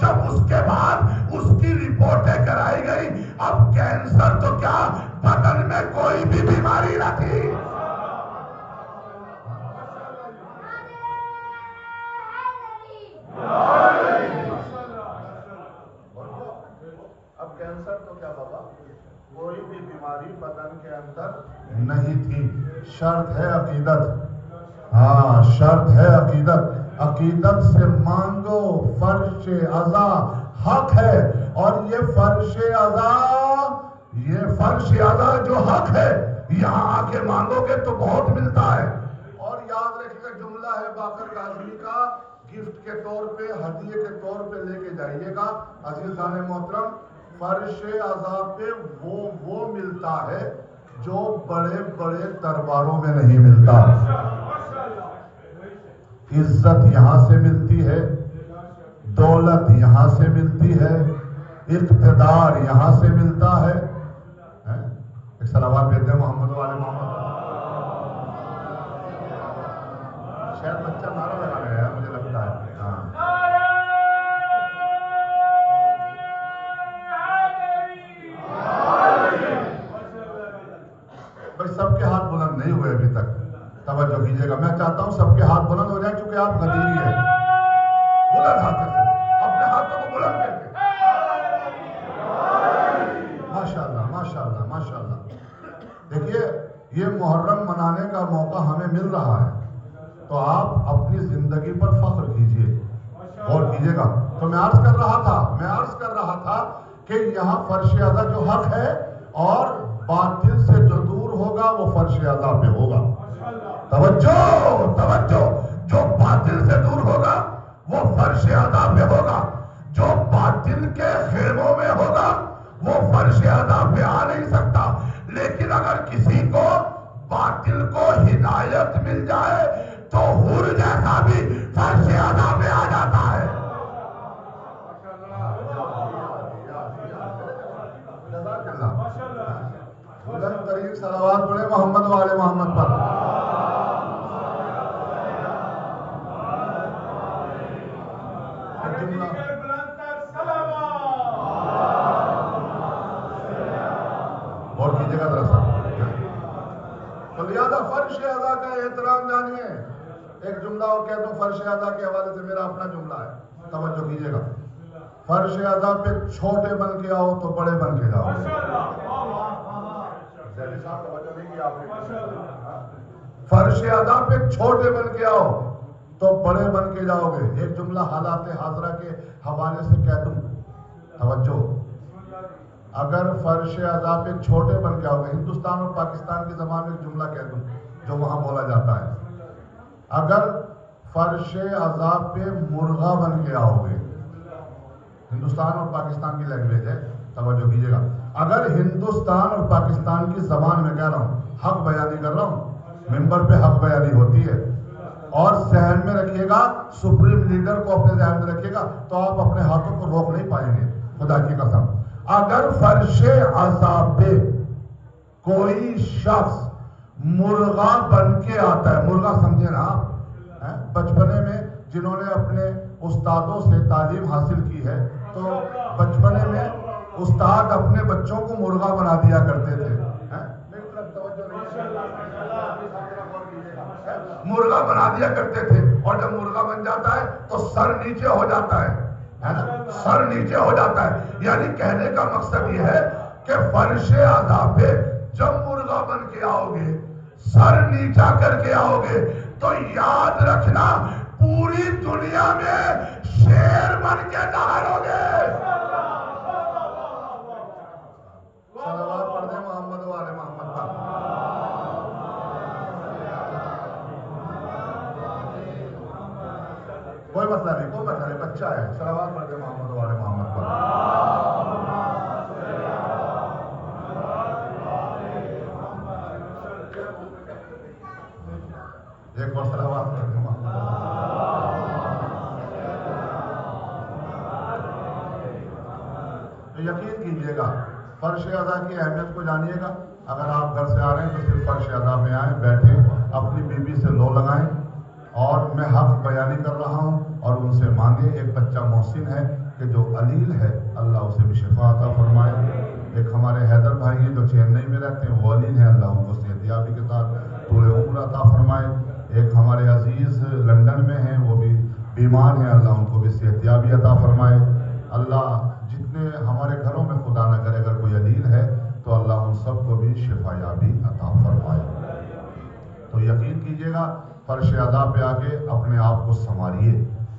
جب اس کے بعد اس کی رپورٹیں کرائی گئی, اب کینسر تو کیا بدن میں کوئی بھی بیماری نہ تھی. اب کینسر تو کیا بابا, کوئی بھی بیماری بدن کے اندر نہیں تھی. شرط ہے عقیدت. ہاں شرط ہے عقیدت. عقیدت سے مانگو. فرش عزا حق ہے, اور یہ فرش عزا جو حق ہے, یہاں آ کے مانگو گے تو بہت ملتا ہے. اور یاد رکھیے گا, جملہ ہے باقر کاظمی کا, گفٹ کے طور پہ, ہدیے کے طور پہ لے کے جائیے گا. عزیزان محترم, فرش عزا پہ وہ ملتا ہے جو بڑے بڑے درباروں میں نہیں ملتا. عزت یہاں سے ملتی ہے, دولت یہاں سے ملتی ہے, اقتدار یہاں سے ملتا ہے. ایک صلوات بھیجتے ہیں محمد والے محمد. شاید بچہ نعرہ لگا رہا ہے, مجھے لگتا ہے. بھائی سب کے ہاتھ بلند نہیں ہوئے ابھی تک, توجہ کیجیے گا. میں چاہتا ہوں سب کے ہاتھ بلند ہو جائیں, چونکہ آپ غدیری ہیں. بلند ہاتھ سے اپنے ہاتھوں کو بلند کر کے یہ محرم منانے کا موقع ہمیں مل رہا ہے، تو آپ اپنی زندگی پر فخر کیجئے، غور کیجئے گا۔ تو میں عرض کر رہا تھا کہ یہاں فرش ادا جو حق ہے اور باطل سے جو دور ہوگا وہ فرش ادا پہ ہوگا۔ توجہ، جو باطل سے دور ہوگا وہ فرش ادا پہ ہوگا، جو باطل کے خیموں میں ہوگا وہ فرش ادا پہ آ نہیں سکتا۔ لیکن اگر کسی کو باطل کو ہدایت مل جائے تو حور جیسا بھی فرش ادا پہ آ جاتا ہے۔ بلند ترین صلوات پڑھیں محمد و آل محمد پر۔ اور کیجیے گا ذرا سا۔ تو لہٰذا فرش ادا کا احترام جانیے۔ ایک جملہ اور کہتا ہوں فرش ادا کے حوالے سے، میرا اپنا جملہ ہے، توجہ کیجیے گا۔ فرش ادا پہ چھوٹے بن کے آؤ تو بڑے بن کے جاؤ۔ فرش ادا پہ چھوٹے بن کے آؤ تو بڑے بن کے جاؤ گے۔ ایک جملہ حالات حاضرہ کے حوالے سے کہہ دوں، توجہ۔ اگر فرش ادا پہ چھوٹے بن کے آؤ گے، ہندوستان اور پاکستان کی زبان میں ایک جملہ کہہ دوں جو وہاں بولا جاتا ہے، اگر فرش ادا پہ مرغا بن کے آؤ گے، ہندوستان اور پاکستان کی لینگویج ہے، توجہ کیجیے گا۔ اگر ہندوستان اور پاکستان کی زبان میں کہہ رہا ہوں، حق بیانی کر رہا ہوں، ممبر پہ حق بیانی ہوتی ہے، اور ذہن میں رکھیے گا، سپریم لیڈر کو اپنے ذہن میں رکھیے گا تو آپ اپنے ہاتھوں کو روک نہیں پائیں گے، خدا کی قسم۔ اگر فرش عذاب پہ کوئی شخص مرغا بن کے آتا ہے، مرغا سمجھے نا آپ، بچپنے میں جنہوں نے اپنے استادوں سے تعلیم حاصل کی ہے تو بچپنے میں استاد اپنے بچوں کو مرغا بنا دیا کرتے تھے، مرغا بنا دیا کرتے تھے، اور جب مرغا بن جاتا ہے تو سر نیچے ہو جاتا ہے، سر نیچے ہو جاتا ہے۔ یعنی کہنے کا مقصد یہ ہے کہ فرش عذاب پہ جب مرغا بن کے آؤ گے، سر نیچا کر کے آؤ گے، تو یاد رکھنا پوری دنیا میں شیر بن کے ظاہر ہو گے۔ صلوات پڑھ دیں محمد و آل محمد پر۔ کوئی مسئلہ نہیں، بچہ ہے، صلوات پڑھ دیں محمد و آل محمد پر۔ ایک اور صلوات پڑھ دیں محمد۔ یقین کیجیے گا، فرش ادا کی اہمیت کو جانیے گا۔ اگر آپ گھر سے آ رہے ہیں تو صرف فرش ادا میں آئیں، بیٹھیں، اپنی بیوی سے لو لگائیں، اور میں حق بیانی کر رہا ہوں اور ان سے مانگے۔ ایک بچہ محسن ہے کہ جو علیل ہے، اللہ اسے بھی شفا عطا فرمائے۔ ایک ہمارے حیدر بھائی ہیں جو چینئی میں رہتے ہیں، وہ علیل ہیں، اللہ ان کو صحت یابی کے ساتھ طول عمر عطا فرمائے۔ ایک ہمارے عزیز لندن میں ہیں، وہ بھی بیمار ہیں، اللہ ان کو بھی صحت یابی عطا فرمائے۔ اللہ جتنے ہمارے گھروں میں خدا نہ کرے اگر کوئی علیل ہے تو اللہ ان سب کو بھی شفا یابی عطا فرمائے۔ تو یقین کیجیے گا، فرش ادا پہ آگے اپنے آپ کو سنواریے،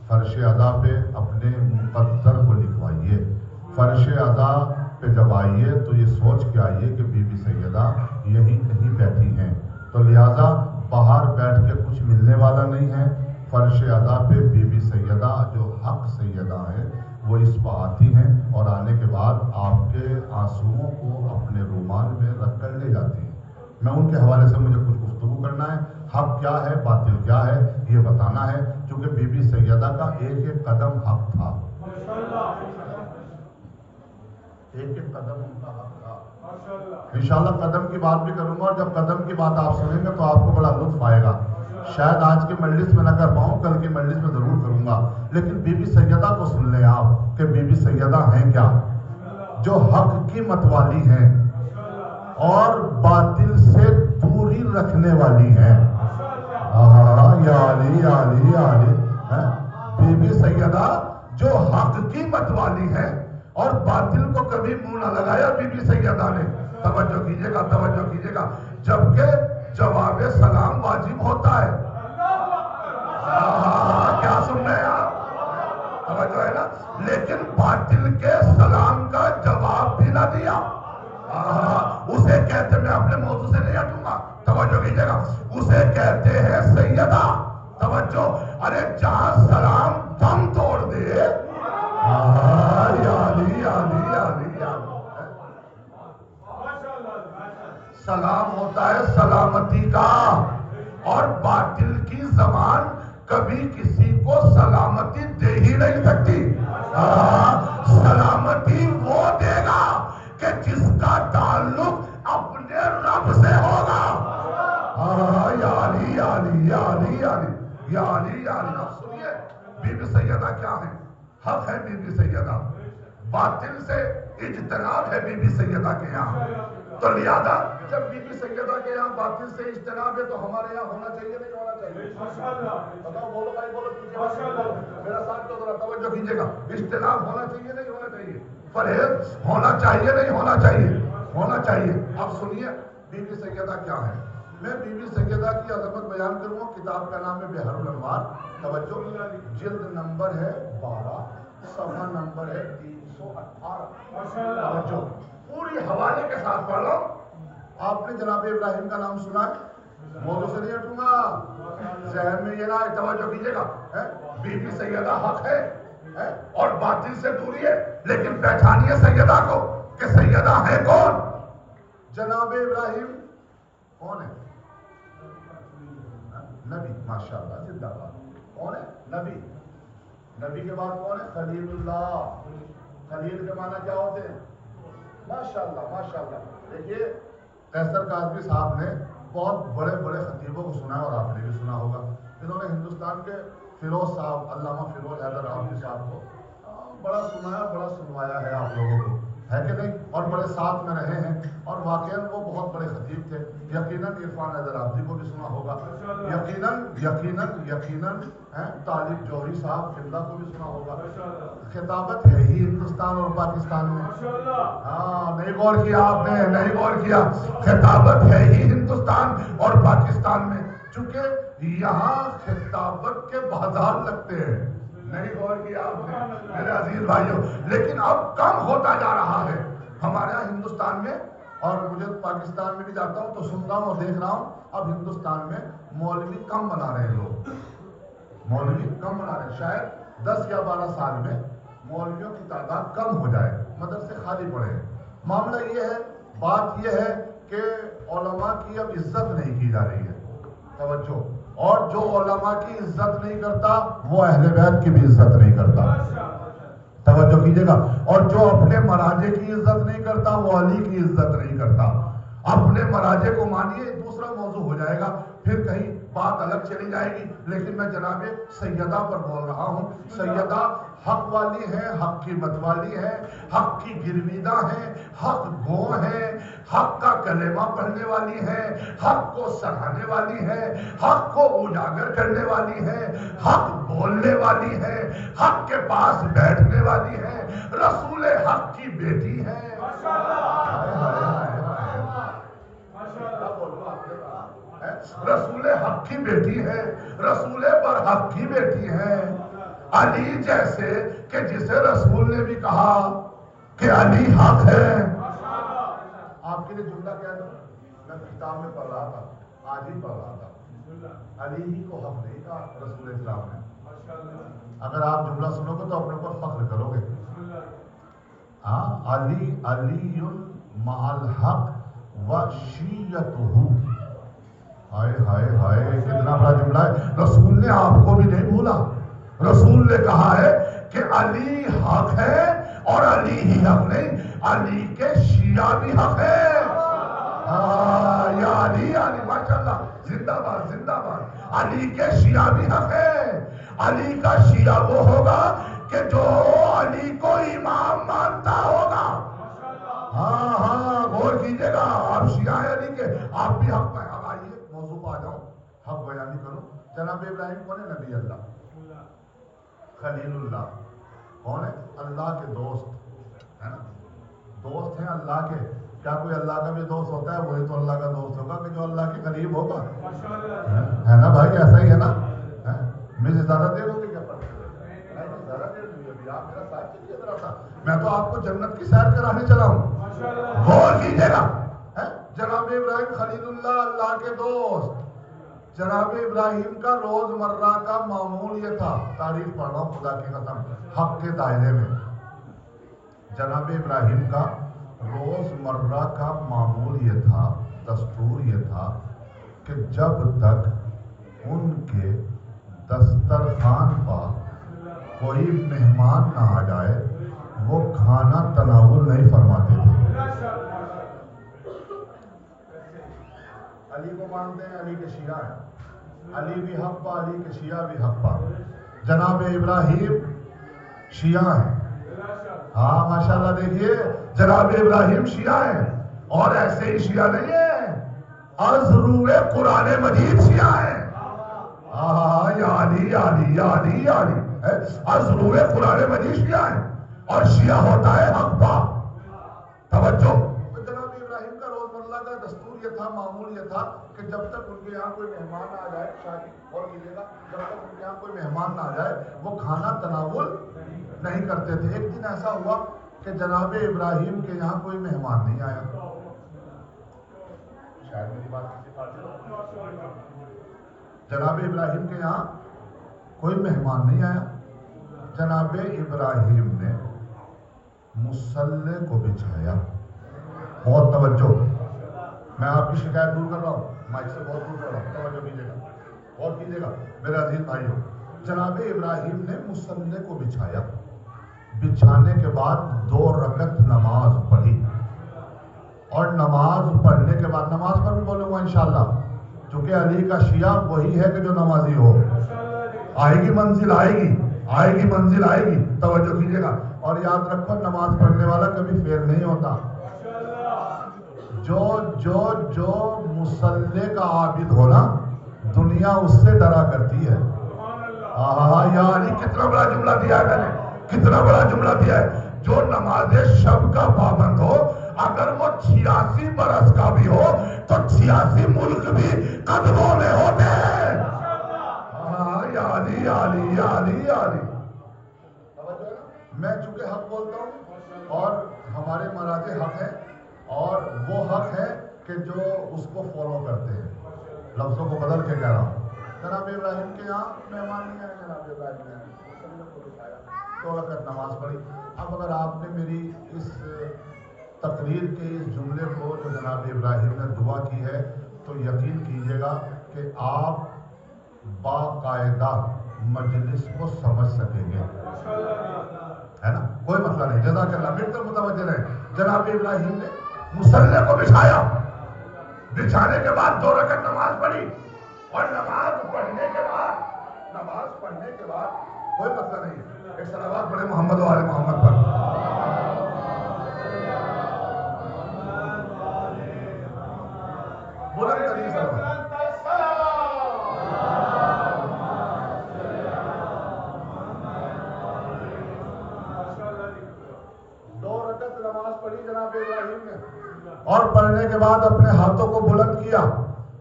فرش ادا پہ اپنے مقدر کو لکھوائیے۔ فرش ادا پہ جب آئیے تو یہ سوچ کے آئیے کہ بی بی سیدہ یہیں کہیں بیٹھی ہیں، تو لہٰذا باہر بیٹھ کے کچھ ملنے والا نہیں ہے۔ فرش ادا پہ بی بی سیدہ جو حق سیدہ ہیں وہ اس پہ آتی ہیں، اور آنے کے بعد آپ کے آنسوؤں کو اپنے رومال میں رکھ کر لے جاتی ہیں۔ میں ان کے حوالے سے مجھے کچھ گفتگو کرنا ہے، حق کیا ہے باطل کیا ہے یہ بتانا ہے، چونکہ بی بی سیدہ کا ایک ایک قدم حق تھا، ایک ایک قدم ان کا حق تھا۔ انشاءاللہ قدم کی بات بھی کروں گا، اور جب قدم کی بات آپ سنیں گے تو آپ کو بڑا لطف آئے گا۔ شاید آج کی مجلس میں نہ کر پاؤں، کل کی مجلس میں ضرور کروں گا، لیکن بی بی سیدہ کو سن لیں آپ کہ بی بی سیدہ ہیں کیا، جو حق کی متوالی ہیں اور باطل سے دوری رکھنے والی ہیں۔ یا علی یا علی یا علی، بی بی سیدہ جو حق کی متوالی ہیں اور باطل کو کبھی منہ نہ لگایا بی بی سیدہ نے۔ توجہ کیجیے گا، توجہ کیجیے گا۔ جبکہ جواب سلام واجب ہوتا ہے. کیا سن رہے ہیں آپ؟ توجہ ہے نا. لیکن باطل کے سلام کا جواب بھی نہ دیا. اسے کہتے, میں اپنے موضوع سے نہیں ہٹوں گا, توجہ کیجیے گا, اسے کہتے ہیں سیدہ. توجہ, ارے جہاں سلام دم توڑ دے. سلام ہوتا ہے سلامتی کا, اور باطل کی زبان کبھی کسی کو سلامتی دے ہی نہیں سکتی. سلامتی وہ دے گا کہ جس کا تعلق اپنے رب سے ہوگا. سنیے, بی بی سیدہ کیا ہے؟ حق ہے بی بی سیدہ, باطل سے اجتناب ہے بی بی سیدہ کے یہاں. تو لہذا جب بی بی سیدہ کے یہاں باطل سے اجتناب ہے تو ہمارے یہاں ہونا چاہیے نہیں ہونا چاہیے؟ بتاؤ, بولو بھائی, بولو, میرا ساتھ تو ذرا توجہ کیجیے گا. اجتناب ہونا چاہیے نہیں ہونا چاہیے؟ پرہیز ہونا چاہیے نہیں ہونا چاہیے؟ ہونا چاہیے. اب سنیے بی بی سیدہ کیا ہے. میں بی بی سیدہ کی عظمت بیان کروں گا. کتاب کا نام ہے بحر الانوار. توجہ, جلد نمبر ہے 12, صفحہ نمبر ہے 318. توجہ, پوری حوالے کے ساتھ پڑھ لو. آپ نے جناب ابراہیم کا نام سنا ہے؟ موضوع سے نہیں ہٹوں گا, ذہن میں یہ نہ ہے. توجہ کیجیے گا, بی بی سیدہ حق ہے اور باطل سے دوری ہے, لیکن پہچانیے سیدہ کو کہ سیدہ ہے کون. جناب ابراہیم کون ہے؟ نبی. ماشاءاللہ, زندہ باد. کون ہے؟ نبی. نبی کے بعد کون ہے؟ خلیل اللہ. خلیل کے معنی کیا ہوتے ہیں؟ ماشاءاللہ ماشاءاللہ. دیکھیے, قیصر کاظمی صاحب نے بہت بڑے بڑے خطیبوں کو سنا ہے, اور آپ نے بھی سنا ہوگا. انہوں نے ہندوستان کے فیروز صاحب, علامہ فیروز حیدر آبادی صاحب کو بڑا سنایا, بڑا سنوایا ہے آپ لوگوں کو, ہے کہ نہیں؟ اور بڑے ساتھ میں رہے ہیں, اور واقعاً وہ بہت بڑے خطیب تھے. یقیناً عرفان حیدر آبادی کو بھی سنا ہوگا, یقیناً طالب جوہری صاحب قبلہ کو بھی سنا ہوگا. خطابت ہے ہی ہندوستان اور پاکستان میں. نہیں غور کیا آپ نے, نہیں غور کیا. خطابت ہے ہی ہندوستان اور پاکستان میں, چونکہ یہاں خطابت کے بازار لگتے ہیں. نہیں غور کیا آپ نے میرے عزیز بھائیوں. لیکن اب کم ہوتا جا رہا ہے ہمارے یہاں ہندوستان میں, اور مجھے پاکستان میں بھی جاتا ہوں تو سنتا ہوں اور دیکھ رہا ہوں, اب ہندوستان میں مولوی کم بنا رہے ہیں لوگ. مولوی کم بنا رہے ہیں. شاید 10 یا 12 سال میں مولویوں کی تعداد کم ہو جائے, مدرسے خالی پڑے. معاملہ یہ ہے, بات یہ ہے کہ علماء کی اب عزت نہیں کی جا رہی ہے. توجہ, اور جو علماء کی عزت نہیں کرتا وہ اہل بیت کی بھی عزت نہیں کرتا. توجہ کیجیے گا. اور جو اپنے مراجع کی عزت نہیں کرتا وہ علی کی عزت نہیں کرتا. اپنے مراجع کو مانیے, دوسرا موضوع ہو جائے گا, پھر کہیں بات الگ چلی جائے گی. لیکن میں جناب سیدہ پر بول رہا ہوں. سیدہ حق والی ہے, حق کی مت والی ہے, حق کی گرویدہ ہے, حق گو ہے, حق کا کلمہ پڑھنے والی ہے, حق کو سراہنے والی ہے, حق کو اجاگر کرنے والی ہے, حق بولنے والی ہے, حق کے پاس بیٹھنے والی ہے, رسول حق کی بیٹی ہے. رسول حق کی بیٹی ہے, رسول پر حق کی بیٹی ہے. علی جیسے کہ جسے رسول نے بھی کہا کہ علی حق ہے. آپ کے لیے جملہ کیا ہے؟ میں کتاب میں پڑھ رہا تھا, آج ہی پڑھ رہا تھا. علی ہی کو حق نہیں کہا رسول اسلام نے. اگر آپ جملہ سنو گے تو اپنے اوپر فخر کرو گے. علی مع الحق و شیعتہ. ہائے ہائے ہائے, کتنا بڑا جملہ ہے. رسول نے آپ کو بھی نہیں بھولا. رسول نے کہا ہے کہ علی حق ہے, اور علی ہی حق نہیں, علی کے شیعہ بھی حق ہے. یا علی, علی ماشاءاللہ, زندہ باد زندہ باد. علی کے شیعہ بھی حق ہے. علی کا شیعہ وہ ہوگا کہ جو علی کو امام مانتا ہوگا. ہاں غور کیجیے گا. آپ شیعہ ہیں علی کے, آپ بھی حق پہ. اب آئیے موضوع پہ آ جاؤ, حق بیانی کرو. جناب ابراہیم کون ہے؟ نبی اللہ, خلیل اللہ. کون ہے؟ اللہ کے دوست ہے نا, دوست ہیں اللہ کے. کیا کوئی اللہ کا بھی دوست ہوتا ہے؟ وہی تو اللہ کا دوست ہوگا کہ جو اللہ کے قریب ہوگا، ماشاءاللہ ہے نا بھائی؟ ایسا ہی ہے نا؟ مجھے زیادہ دیر ہوگی کیا پڑھتے ہوئے؟ زیادہ دیر نہیں ہوگی، آپ میرا ساتھ چلیے ذرا سا، میں تو آپ کو جنت کی سیر کرانے چلا ہوں، ماشاءاللہ غور کیجیے گا۔ جناب ابراہیم خلیل اللہ، اللہ کے دوست، جناب ابراہیم کا روز مرہ کا معمول یہ تھا، تعریف پڑھ رہا ہوں خدا کی قسم حق کے دائرے میں، جناب ابراہیم کا روز مرہ کا معمول یہ تھا، دستور یہ تھا کہ جب تک ان کے دسترخوان پر کوئی مہمان نہ آ جائے وہ کھانا تناول نہیں فرماتے تھے۔ علی کو مانتے ہیں، علی کے شیعہ ہیں، علی بھی حق پا، علی کے شیعہ بھی حق پا، جناب ابراہیم شیعہ ہیں، ہاں ماشاءاللہ دیکھیے جناب ابراہیم شیعہ ہیں، اور ایسے ہی شیعہ نہیں ہیں، از روئے قرآن مجید شیعہ ہیں، یا علی یا علی یا علی یا علی، از روئے قرآن مجید شیعہ ہیں، اور شیعہ ہوتا ہے حق پا۔ توجہ، جناب ابراہیم کا روزمرہ کا دستور یہ تھا، معمول یہ تھا کہ جب تک ان کے یہاں کوئی مہمان آ جائے، شاید اور کیجیے گا، جب تک ان کے یہاں کوئی مہمان نہ آ جائے وہ کھانا تناول نہیں کرتے تھے۔ ایک دن ایسا ہوا کہ جناب ابراہیم کے یہاں کوئی مہمان نہیں آیا، شاید میری بات کسی جناب ابراہیم کے یہاں کوئی مہمان نہیں آیا، جناب ابراہیم نے مصلی کو بچھایا، بہت توجہ، میں آپ کی شکایت دور کر رہا ہوں، مائک سے بہت دور کر رہا ہوں، توجہ کیجیے گا، اور کیجیے گا میرے عزیز بھائیوں، جناب ابراہیم نے مصلی کو بچھایا، بچھانے کے بعد 2 رکعت نماز پڑھی، اور نماز پڑھنے کے بعد، نماز پر بھی بولوں گا انشاءاللہ، چونکہ علی کا شیعہ وہی ہے کہ جو نمازی ہو، آئے گی منزل، آئے گی، آئے گی منزل، آئے گی، توجہ کیجیے گا، اور یاد رکھو نماز پڑھنے والا کبھی فیل نہیں ہوتا، جو مصلی کا عابد ہو نا دنیا اس سے ڈرا کرتی ہے۔ یا علی، کتنا بڑا جملہ دیا ہے میں نے، کتنا بڑا جملہ دیا ہے، جو نماز شب کا پابند ہو اگر وہ 86 برس کا بھی ہو تو 86 ملک بھی قدموں میں ہوتے ہیں۔ یا علی یا علی یا علی یا علی، میں چونکہ حق بولتا ہوں اور ہمارے مراجع حق ہیں، اور وہ حق ہے کہ جو اس کو فالو کرتے ہیں، لفظوں کو بدل کے کہہ رہا ہوں۔ جناب ابراہیم کے یہاں مہمان نہیں آئے، جناب ابراہیم نے 2 رکعت نماز پڑھی۔ اب اگر آپ نے میری اس تقریر کے اس جملے کو جو جناب ابراہیم نے دعا کی ہے تو یقین کیجیے گا کہ آپ باقاعدہ مجلس کو سمجھ سکیں گے، ہے نا؟ کوئی مسئلہ نہیں، جزاک اللہ، میری طرف متوجہ رہیں۔ جناب ابراہیم نے مصلی کو بچھایا، بچھانے کے بعد 2 رکعت نماز پڑھی، اور نماز پڑھنے کے بعد کوئی مسئلہ نہیں ہے، ایک صلوات پڑھے محمد و آل محمد پر۔ بلند ترین صلوات، جناب ابراہیم نے، اور پڑھنے کے بعد اپنے ہاتھوں کو بلند کیا،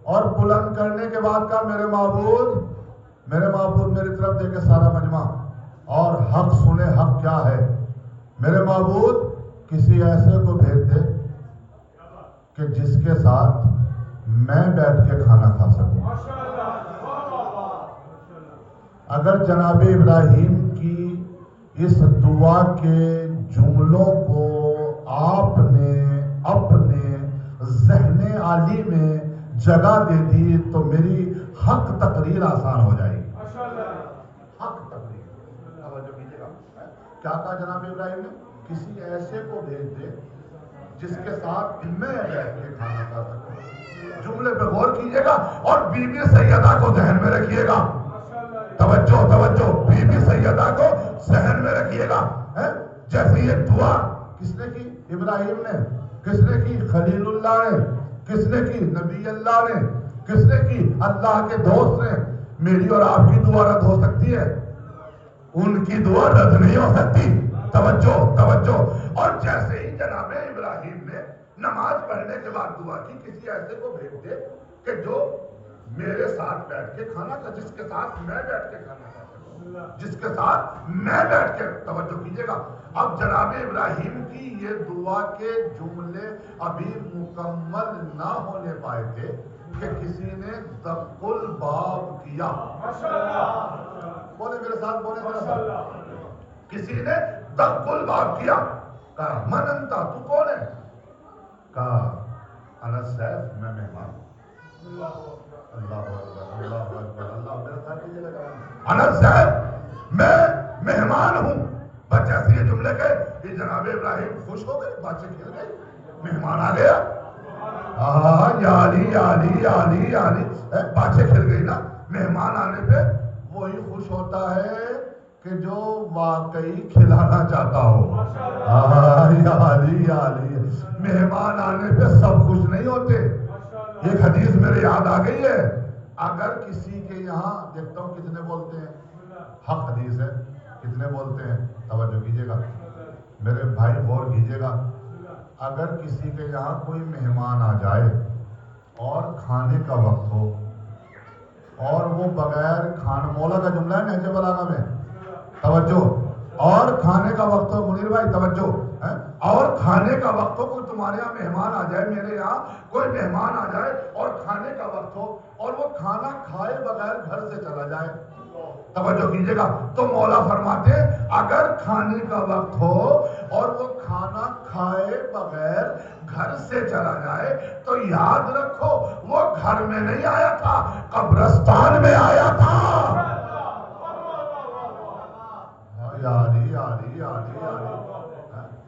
اور بلند کرنے کے بعد کہا میرے معبود میری طرف دیکھے سارا مجمع، اور حق سنے حق کیا ہے، میرے معبود کسی ایسے کو بھیج دے کہ جس کے ساتھ میں بیٹھ کے کھانا کھا سکوں۔ اگر جناب ابراہیم کی اس دعا کے جملوں کو آپ نے اپنے ذہن عالی میں جگہ دے دی تو میری حق تقریر آسان ہو جائے گی۔ حق تقریر، توجہ کیجیے گا، کیا کہا جناب ابراہیم نے؟ کسی ایسے کو بھیج دے جس کے ساتھ میں بیٹھ کے کھانا کھا سکوں۔ جملے پہ غور کیجیے گا، اور بی بی سیدہ کو ذہن میں رکھیے گا، توجہ، بی بی سیدہ کو ذہن میں رکھیے گا۔ جیسے یہ دعا کس نے کی؟ ابراہیم نے۔ کس نے کی؟ خلیل اللہ نے۔ کس نے کی؟ نبی اللہ نے۔ کس نے کی؟ اللہ کے دوست نے۔ میری اور آپ کی دعا رد ہو سکتی ہے، ان کی دعا رد نہیں ہو سکتی۔ توجہ، اور جیسے ہی جناب ابراہیم نے نماز پڑھنے کے بعد دعا کی کسی ایسے کو بھیج دے کہ جو میرے ساتھ بیٹھ کے کھانا کھا، جس کے ساتھ میں بیٹھ کے کھانا کھا سکوں، جس کے ساتھ میں بیٹھ کے، توجہ کیجیے گا، اب جناب ابراہیم کی یہ دعا کے جملے ابھی مکمل نہ ہونے پائے تھے کہ کسی نے دق الباب کیا. بولے میرے ساتھ، بولے میرے ساتھ. کسی نے دق الباب کیا. کہا من انتا، تو کون ہے؟ کہا انا سیف، میں مہمان. اللہ اکبر، اللہ اکبر، اللہ میرے ساتھ کیجیے گا. انا سیف، میں مہمان ہوں. بس جیسے یہ جملے کہے کہ جناب ابراہیم خوش ہو گئے، بچے کھل گئے، مہمان آ گیا. یا علی یا علی یا علی یا علی، باتیں کھل گئی نا. مہمان آنے پہ وہی خوش ہوتا ہے کہ جو واقعی کھلانا چاہتا ہو. یا علی یا علی. مہمان آنے پہ سب خوش نہیں ہوتے. ایک حدیث میرے یاد آ گئی ہے، اگر کسی کے یہاں، دیکھتا ہوں کتنے بولتے ہیں، حق حدیث ہے، کتنے بولتے ہیں، توجہ کیجیے گا میرے بھائی، غور کیجیے گا. اگر کسی کے یہاں کوئی مہمان آ جائے اور کھانے کا وقت ہو اور وہ بغیر کھانا، مولا کا جملہ ہے نہج بلاغہ میں، توجہ، اور کھانے کا وقت ہو، منیر بھائی توجہ، اور کھانے کا وقت ہو، کوئی تمہارے یہاں مہمان آ جائے، میرے یہاں کوئی مہمان آ جائے اور کھانے کا وقت ہو اور وہ کھانا کھائے بغیر گھر سے چلا جائے، توجہ کیجیے گا، تو مولا فرماتے ہیں اگر کھانے کا وقت ہو اور وہ کھانا کھائے بغیر گھر سے چلا جائے تو یاد رکھو وہ گھر میں نہیں آیا تھا، قبرستان میں آیا تھا.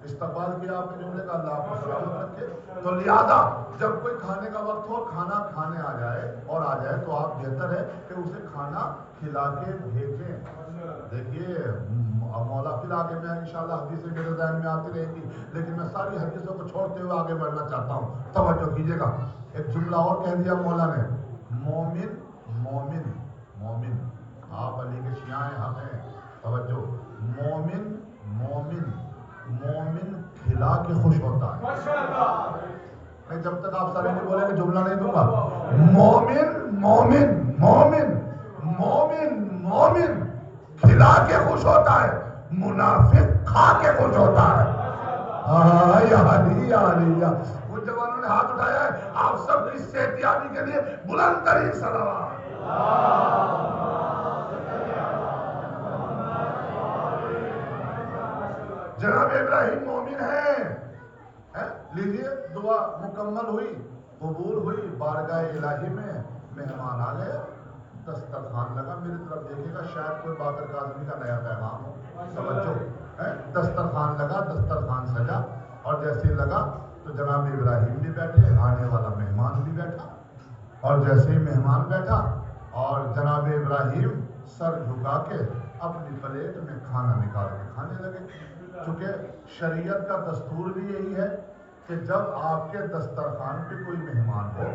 استقبال کیا آپ نے جملے کا، اللہ آپ کو سلامت رکھے. تو لہذا جب کوئی کھانے کا وقت ہو، کھانا کھانے آ جائے تو آپ بہتر ہے کہ اسے کھانا کھلا کے بھیجیں. دیکھیے مولا کھلا کے، میں انشاءاللہ حدیثیں میرے ذہن میں آتی رہیں گی لیکن میں ساری حدیثوں کو چھوڑتے ہوئے آگے بڑھنا چاہتا ہوں. توجہ کیجیے گا، ایک جملہ اور کہہ دیا مولا نے، مومن مومن مومن. آپ علی کے شیعہ ہیں، حق ہیں، توجہ، مومن مومن مومن کھلا کے خوش ہوتا ہے. میں جب تک آپ سارے نہیں بولے کہ جملہ نہیں دوں گا. مومن مومن مومن مومن مومن کھلا کے خوش ہوتا ہے، منافق کھا کے خوش ہوتا ہے. یا علی یا علی. ان جوانوں نے ہاتھ اٹھایا ہے، آپ سب کی صحتیابی کے لیے بلند ترین صلوات. جناب ابراہیم مومن ہیں. لیجیے دعا مکمل ہوئی، قبول ہوئی، بارگاہ الہی میں مہمان آ گئے، دسترخوان لگا. میری طرف دیکھے گا، شاید کوئی باقر کاظمی کا نیا پیغام ہو. توجہ، دسترخوان لگا، دسترخوان سجا، اور جیسے لگا تو جناب ابراہیم بھی بیٹھے، آنے والا مہمان بھی بیٹھا. اور جیسے ہی مہمان بیٹھا اور جناب ابراہیم سر جھکا کے اپنی پلیٹ میں کھانا نکال کے کھانے لگے. چونکہ شریعت کا دستور بھی یہی ہے کہ جب آپ کے دسترخوان پہ کوئی مہمان ہو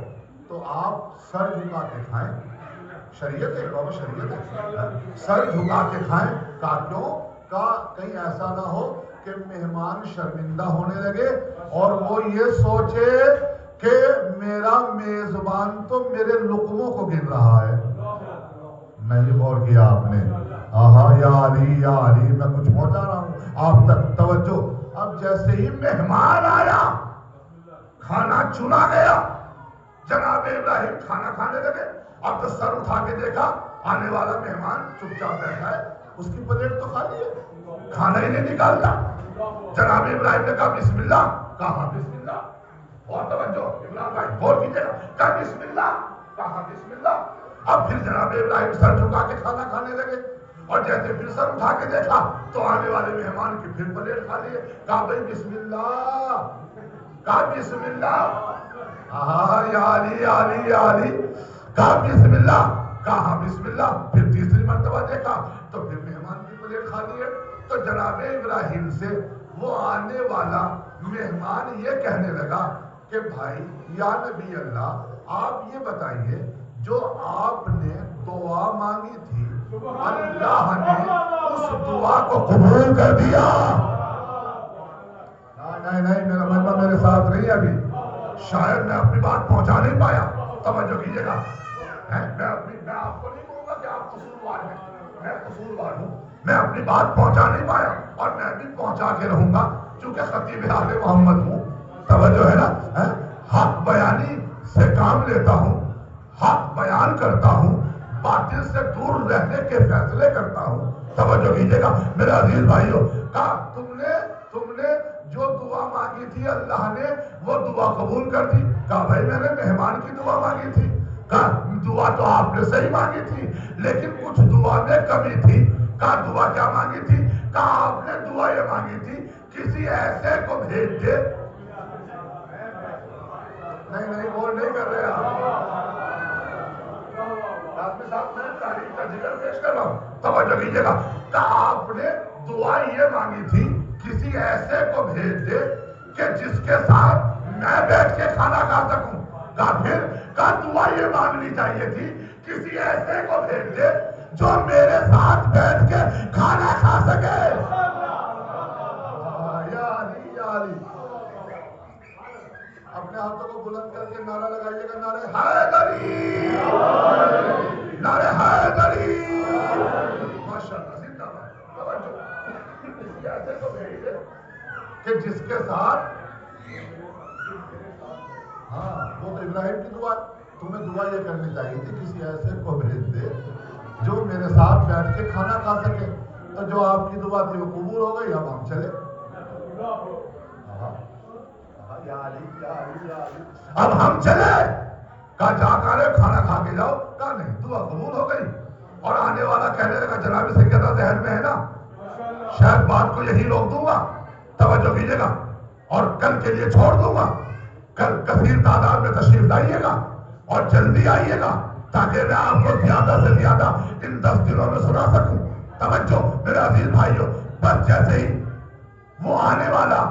تو آپ سر جھکا کے کھائیں. شریعت ہے بابا، شریعت ہے، سر جھکا کے کھائیں. کیوں؟ کہیں ایسا نہ ہو کہ مہمان شرمندہ ہونے لگے اور وہ یہ سوچے کہ میرا میزبان تو میرے لقموں کو گن رہا ہے. نہیں غور کیا آپ نے؟ یا علی یا علی، میں کچھ پہنچا رہا ہوں آپ تک، توجہ. اب جیسے ہی مہمان آیا، کھانا چنا گیا، جناب ابراہیم کھانا کھانے لگے. اب تو سر اٹھا کے دیکھا آنے والا مہمان چپ چاپ بیٹھا ہے، اس کی پلیٹ تو خالی ہے، کھانا ہی نہیں نکالتا. جناب ابراہیم نے کہا بسم اللہ. کہا بسم اللہ. اور توجہ عمران بھائی غور کیجیے گا، کہا بسم اللہ، کہا بسم اللہ. اب پھر جناب ابراہیم سر جھکا کے کھانا کھانے لگے اور جیسے پھر سر اٹھا کے دیکھا تو آنے والے مہمان کی پھر پلیٹ خالی ہے. کہا بھائی بسم اللہ، کہا بسم اللہ. یا علی یا علی یا علی. کہا بسم اللہ، کہا بسم اللہ. پھر تیسری مرتبہ دیکھا تو پھر مہمان کی پلیٹ خالی ہے. تو جناب ابراہیم سے وہ آنے والا مہمان یہ کہنے لگا کہ بھائی یا نبی اللہ، آپ یہ بتائیے جو آپ نے دعا مانگی تھی اللہ نے اس دعا کو قبول کر دیا. نہیں میرا مطلب میرے ساتھ نہیں ابھی. شاید میں اپنی بات پہنچا نہیں پایا. توجہ کیجیے گا. میں آپ کو نہیں کہوں گا کہ آپ قصوروار ہیں. میں قصوروار ہوں. میں اپنی بات پہنچا نہیں پایا اور میں بھی پہنچا کے رہوں گا چونکہ خطیب آل محمد ہوں. توجہ ہے نا. حق بیانی سے کام لیتا ہوں, حق بیان کرتا ہوں, باطل سے دور رہنے کے فیصلے کرتا ہوں. توجہ کیجیے گا میرے عزیز بھائیوں. کہا تم نے جو دعا مانگی تھی اللہ نے وہ دعا قبول کر دی. کہا بھائی میں نے مہمان کی دعا مانگی تھی. کہا دعا تو آپ نے صحیح مانگی تھی لیکن کچھ دعا میں کمی تھی. کہا دعا کیا مانگی تھی؟ کہا آپ نے دعا یہ مانگی تھی کسی ایسے کو بھیج دے. نہیں وہ نہیں کر رہے آپ صاحب. میں تاریخ کا ذکر پیش کر رہا ہوں. توجہ کیجیے گا. کہا آپ نے دعا یہ مانگی تھی کسی ایسے کو بھیج دے کہ جس کے ساتھ میں بیٹھ کے کھانا کھا سکوں. کہا دعا یہ مانگنی چاہیے تھی کسی ایسے کو بھیج دے جو میرے ساتھ بیٹھ کے کھانا کھا سکے. یا علی اپنے ہاتھوں کو بلند کر کے نعرہ لگائیے گا. نعرہ حیدری, نعرہ حیدری. ماشاءاللہ زندہ باد. توجہ کسی ایسے کو بھیج دے کہ جس کے ساتھ وہ تو ابراہیم کی دعا. تمہیں دعا یہ کرنی چاہیے تھی کسی ایسے کو بھیج دے جو میرے ساتھ بیٹھ کے کھانا کھا سکے. تو جو آپ کی دعا تھی وہ قبول ہو گئی. اب ہم چلے. اب ہم چلے. کہا جا کر کھانا کھا کے جاؤ. کہا نہیں دعا قبول ہو گئی. اور آنے والا کہنے لگا جناب سیدہ ذہن میں ہے نا شاید بات کو یہی روک دوں گا. توجہ کیجیے گا. اور کل کے لیے چھوڑ دوں گا. کل کثیر تعداد میں تشریف لائیے گا اور جلدی آئیے گا تاکہ میں آپ کو زیادہ سے زیادہ ان 10 دنوں میں سنا سکوں. توجہ میرے عزیز بھائیوں. بس جیسے ہی وہ آنے والا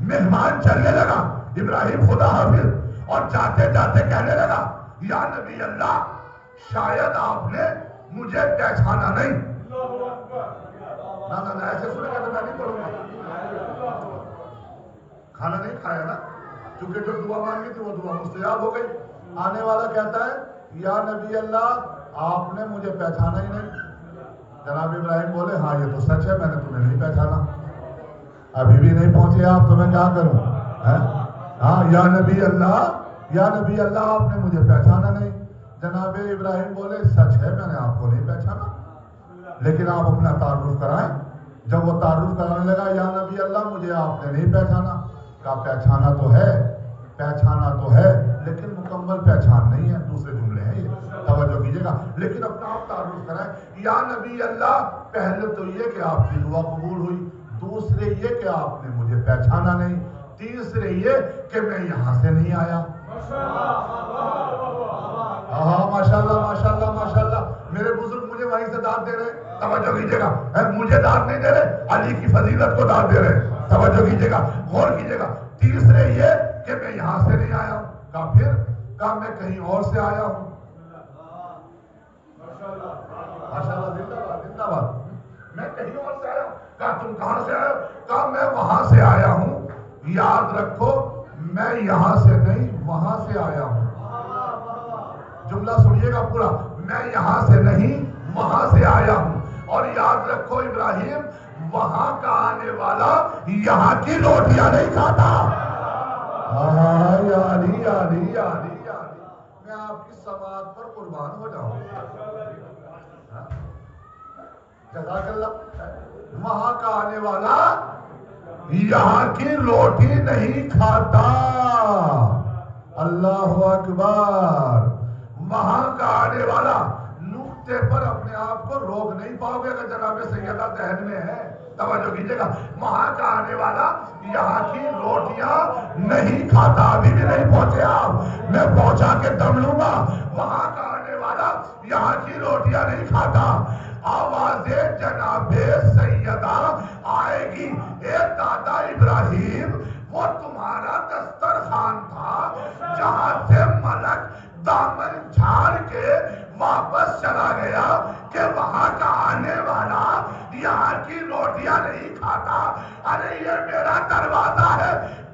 مہمان چلنے لگا ابراہیم خدا حافظ اور جاتے جاتے کہنے لگا یا نبی اللہ شاید آپ نے مجھے پہچانا نہیں. نہ ایسے سنے گا تو میں نہیں پڑھوں گا. کھانا نہیں کھایا نا کیونکہ جو دعا مانگی تھی وہ دعا مستجاب ہو گئی. آنے والا کہتا ہے یا نبی اللہ آپ نے مجھے پہچانا ہی نہیں. جناب ابراہیم بولے ہاں یہ تو سچ ہے میں نے تمہیں نہیں پہچانا. ابھی بھی نہیں پہنچے آپ تو میں کیا کروں. ہاں یا نبی اللہ آپ نے مجھے پہچانا نہیں. جناب ابراہیم بولے سچ ہے میں نے آپ کو نہیں پہچانا لیکن آپ اپنا تعارف کرائیں. جب وہ تعارف کرانے لگا یا نبی اللہ مجھے آپ نے نہیں پہچانا. کہا پہچانا تو ہے لیکن مکمل پہچان نہیں ہے. دوسرے جملے ہیں یہ. توجہ کیجیے گا. لیکن اپنا آپ تعارف کرائیں. یا نبی اللہ پہلے تو یہ کہ آپ کی دعا قبول ہوئی, دوسرے یہ کہ آپ نے مجھے پہچانا نہیں, تیسرے یہ کہ میں یہاں سے نہیں آیا. ماشاءاللہ میرے بزرگ مجھے وہیں سے داد دے رہے. توجہ کیجیے گا. مجھے داد نہیں دے رہے, علی کی فضیلت کو داد دے رہے. توجہ کیجیے گا, غور کیجیے گا. تیسرے یہ کہ میں یہاں سے نہیں آیا ہوں. کہا میں کہیں اور سے آیا ہوں. ماشاءاللہ زندہ باد. میں کہیں اور سے آیا ہوں. کہا تم کہاں سے آئے ہو؟ کہا میں وہاں سے آیا ہوں. یاد رکھو میں یہاں سے نہیں وہاں سے آیا ہوں. جملہ سنیے گا پورا. میں یہاں سے نہیں وہاں سے آیا ہوں. اور یاد رکھو ابراہیم وہاں کا آنے والا یہاں کی روٹیاں نہیں کھاتا. میں آپ کی سماعت پر قربان ہو جاؤں. جزاک اللہ. وہاں کا آنے والا یہاں کی روٹی نہیں کھاتا. اللہ اکبر. وہاں کا آنے والا نقطے پر اپنے آپ کو روک نہیں پاؤ گے اگر جناب سیدہ ذہن میں ہے. توجہ کیجیے گا. وہاں کا آنے والا یہاں کی روٹیاں نہیں کھاتا. ابھی بھی نہیں پہنچے آپ, میں پہنچا کے دم لوں گا. وہاں کا آنے والا یہاں کی روٹیاں نہیں کھاتا. آواز جناب سیدہ آئے گی اے دادا ابراہیم وہ تمہارا دسترخوان تھا جہاں سے ملک دامن جھاڑ کے واپس چلا گیا کہ وہاں کا آنے والا یہاں کی روٹیاں نہیں کھاتا. ارے یہ میرا دروازہ ہے,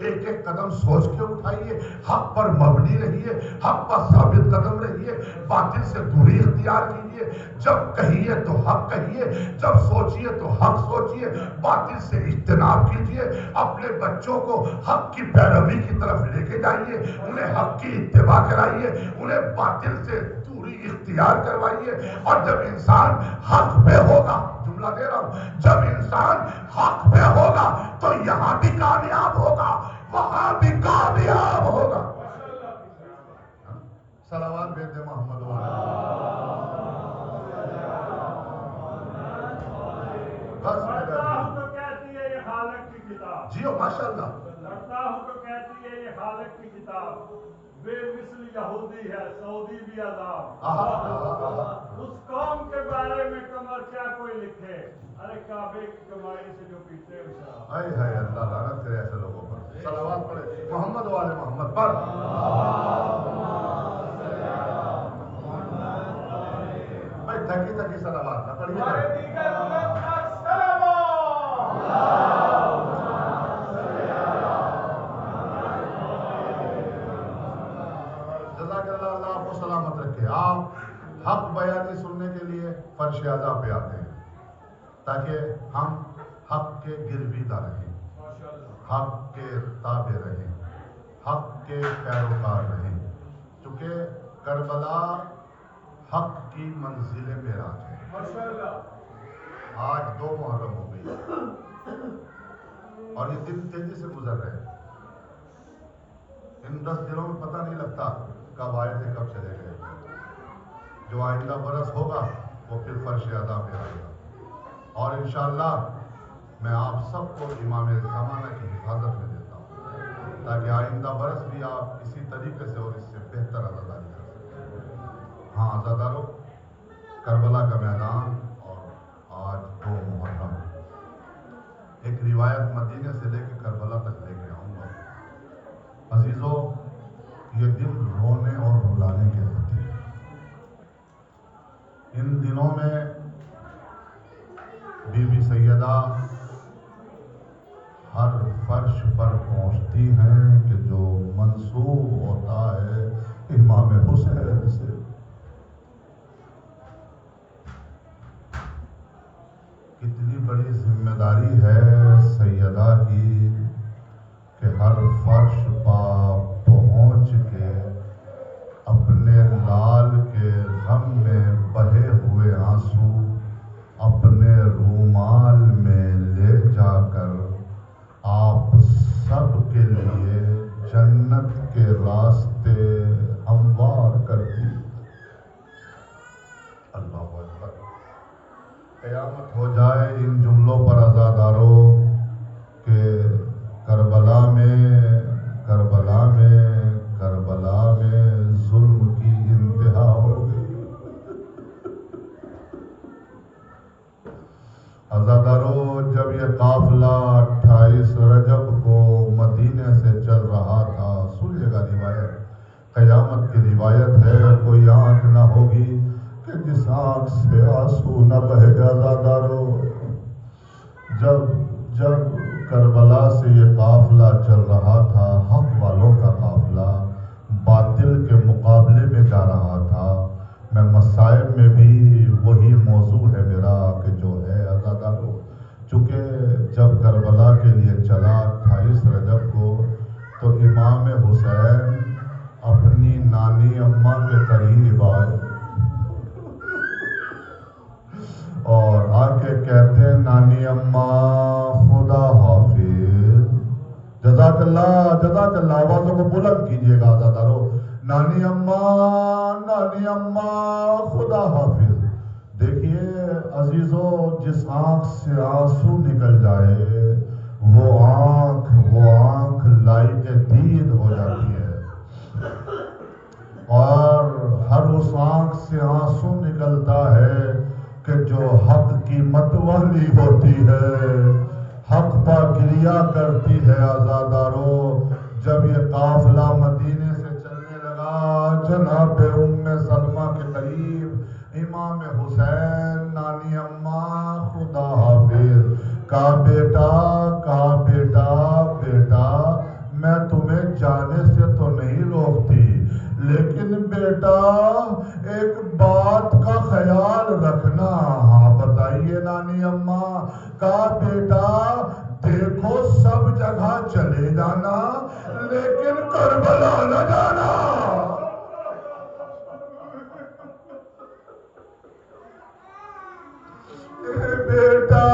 ایک ایک قدم سوچ کے اٹھائیے, حق پر مبنی رہیے, حق پر ثابت قدم رہیے, باطل سے دوری اختیار کیجیے. جب کہیے تو حق کہیے, جب سوچیے تو حق سوچیے, باطل سے اجتناب کیجیے. اپنے بچوں کو حق کی پیروی کی طرف لے کے جائیے, انہیں حق کی اتباع کرائیے, انہیں باطل سے دوری اختیار کروائیے. اور جب انسان حق پہ ہوگا, جملہ دے رہا ہوں, جب انسان حق پہ ہوگا تو یہاں بھی کامیاب ہوگا, وہاں بھی کامیاب ہوگا. صلوات بھیج دے محمد پڑھتا ہوں تو کہتی ہے یہ خالق کی کتاب, جیو ماشاء اللہ. پڑھتا ہوں تو کہتی ہے یہ خالق کی کتاب, بے مثل یہودی ہے سعودی بھی عذاب. اس قوم کے بارے میں کمر کیا کوئی لکھے, ارے کعبے کی کمائی سے جو پیتے ہیں شراب. اے ہائے اللہ لعنت کرے ایسے لوگوں پر. صلوات پڑھے محمد والے محمد پر. بھائی تھکی تھکی صلوات نہ پڑھیے. جزاک اللہ, اللہ آپ کو سلامت رکھے. آپ حق بیانی سننے کے لیے فرش اعلیٰ پہ آتے ہیں تاکہ ہم حق کے گرویدہ رہیں, حق کے تابع رہیں, حق کے پیروکار رہیں. چونکہ کربلا حق کی منزل معراج ہے. آج 2 محرم ہو گئی اور یہ دن تیزی سے گزر رہے ہیں. ان 10 دنوں میں پتہ نہیں لگتا کب آئے تھے کب چلے گئے. جو آئندہ برس ہوگا وہ پھر فرش اعلیٰ پہ آئے گا. اور انشاءاللہ میں آپ سب کو امام زمانہ کی حفاظت میں دیتا ہوں تاکہ آئندہ برس بھی آپ اسی طریقے سے اور اس سے بہتر عزاداری کر سکیں. ہاں عزادارو, کربلا کا میدان اور آج 2 محرم, ایک روایت مدینے سے لے کے کربلا تک لے کے آؤں گا. عزیزو, یہ دن رونے اور رلانے کے ہوتے ہیں. ان دنوں میں بی بی سیدہ ہر فرش پر پہنچتی ہیں کہ جو منسوب ہوتا ہے امام حسین سے. کتنی بڑی ذمہ داری ہے سیدہ کی کہ ہر فرش پر پہنچ کے اپنے لال کے غم میں بہے ہوئے آنسو اپنے رومال میں لے جا کر آپ سب کے لیے جنت کے راستے ہموار کرتی. اللہ اکبر. قیامت ہو جائے ان جملوں پر عزادارو کہ کربلا میں ظلم کی انتہا ہو گئی. عزادارو, جب یہ قافلہ 28 رجب کو مدینے سے چل رہا تھا, سنیے گا روایت, قیامت کی روایت ہے, کوئی آنکھ نہ ہوگی کہ جس آنکھ سے آنسو نہ بہے گا. عزادارو, جب کربلا سے یہ قافلہ چل رہا تھا, حق والوں کا قافلہ باطل کے مقابلے میں جا رہا تھا. میں مصائب میں بھی وہی موضوع ہے میرا کہ جو ہے عزادارو, چونکہ جب کربلا کے لیے چلا 28 رجب کو تو امام حسین اپنی نانی اماں کے قریب آئے اور آ کے کہتے ہیں, نانی اماں خدا حافظ. جزاک اللہ, آوازوں کو بلند کیجیے گا عزادارو. نانی اماں خدا حافظ. دیکھیے عزیزو, جس آنکھ سے آنسو نکل جائے وہ آنکھ لائق دید ہو جاتی ہے, اور ہر اس آنکھ سے آنسو نکلتا ہے کہ جو حق کی متولی ہوتی ہے, حق پر گریا کرتی ہے. عزادارو, جب یہ قافلہ مدینے سے چلنے لگا, جناب ام سلمہ کے قریب امام حسین, نانی اماں خدا حافظ, کہا بیٹا تمہیں جانے سے تو نہیں روکتی، لیکن بیٹا ایک بات کا خیال رکھنا۔ ہاں بتائیے نانی اماں؟ کہا بیٹا دیکھو سب جگہ چلے جانا لیکن کربلا نہ جانا۔ بیٹا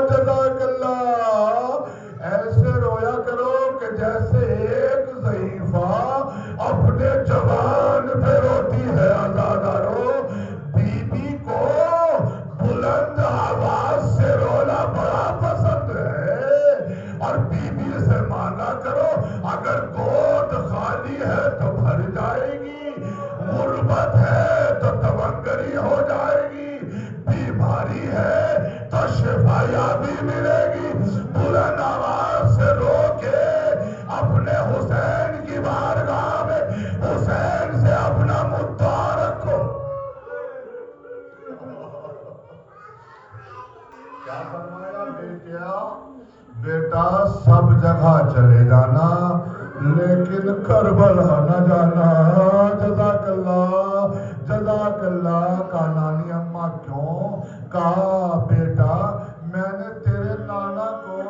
جزاک اللہ، ایسے رویا کرو کہ جیسے ایک ضعیفہ اپنے جوان پہ روتی ہے۔ آزادارو، بی بی کو بلند آواز سے رونا بڑا پسند ہے، اور بی بی سے مانا کرو اگر گود خالی ہے تو بھر جائے گی، غربت ہے تو تمنگری ہو جائے گی، بیماری ہے تو شفا یابی ملے گی۔ بلند آواز سے رو کے اپنے حسین کی بارگاہ میں حسین سے اپنا مدعا رکھو۔ کیا فرمایا بیٹیا؟ بیٹا سب جگہ چلے جانا لیکن کربلا نہ جانا۔ جزاک اللہ، جزاک اللہ۔ کہا نانی اماں کیوں؟ کہا بیٹا میں نے تیرے نانا کو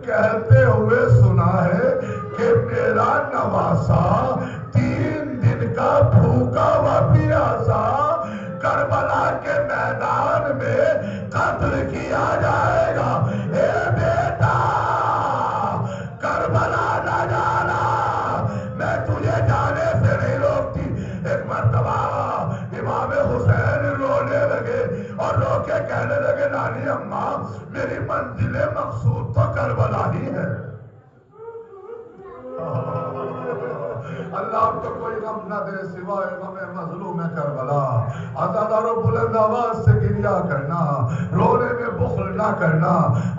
کہتے ہوئے سنا ہے کہ میرا نواسا 3 دن کا بھوکا و پیاسا کربلا کے میدان میں قتل کیا جائے گا۔ اے بیٹا کربلا نہ جانا، میں تجھے جانے سے نہیں روکتی۔ ایک مرتبہ امام حسین رونے لگے اور رو کے کہنے لگے نانی اماں میری منزل مقصود تو کربلا ہی ہے۔ اللہ آپ کو کوئی غم نہ دے سوائے غم مظلوم کربلا۔ آزادارو بلند آواز سے گریا کرنا، رونے میں بخل نہ کرنا،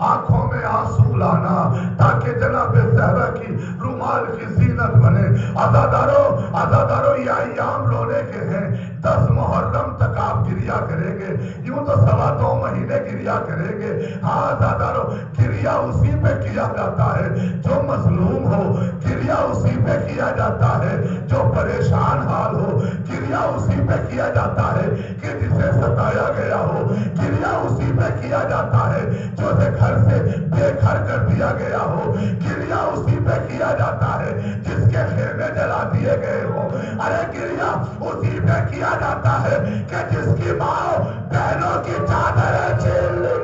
آنکھوں میں آنسو لانا تاکہ جناب زہرا کی رومال کی زینت بنے۔ آزادارو یہ ایام رونے کے ہیں، 10 محرم تک آپ گریا کریں گے، یوں تو 2.25 مہینے گریا کریں گے۔ ہاں آزادارو گریا اسی پہ کیا جاتا ہے جو مظلوم ہو، گریا اسی پہ کیا جاتا ہے جو پریشان حال ہو، گریا اسی پہ کیا جاتا ہے کہ جسے ستایا گیا ہو، گریا اسی پہ کیا جاتا ہے جو اسے گھر سے بے گھر کر دیا گیا ہو، گریا اسی پہ کیا جاتا ہے جس کے خیمے جلا دیے گئے ہو، ارے گریا اسی پہ کیا جاتا ہے کہ جس کی ماں بہنوں کی چادریں چھین لی۔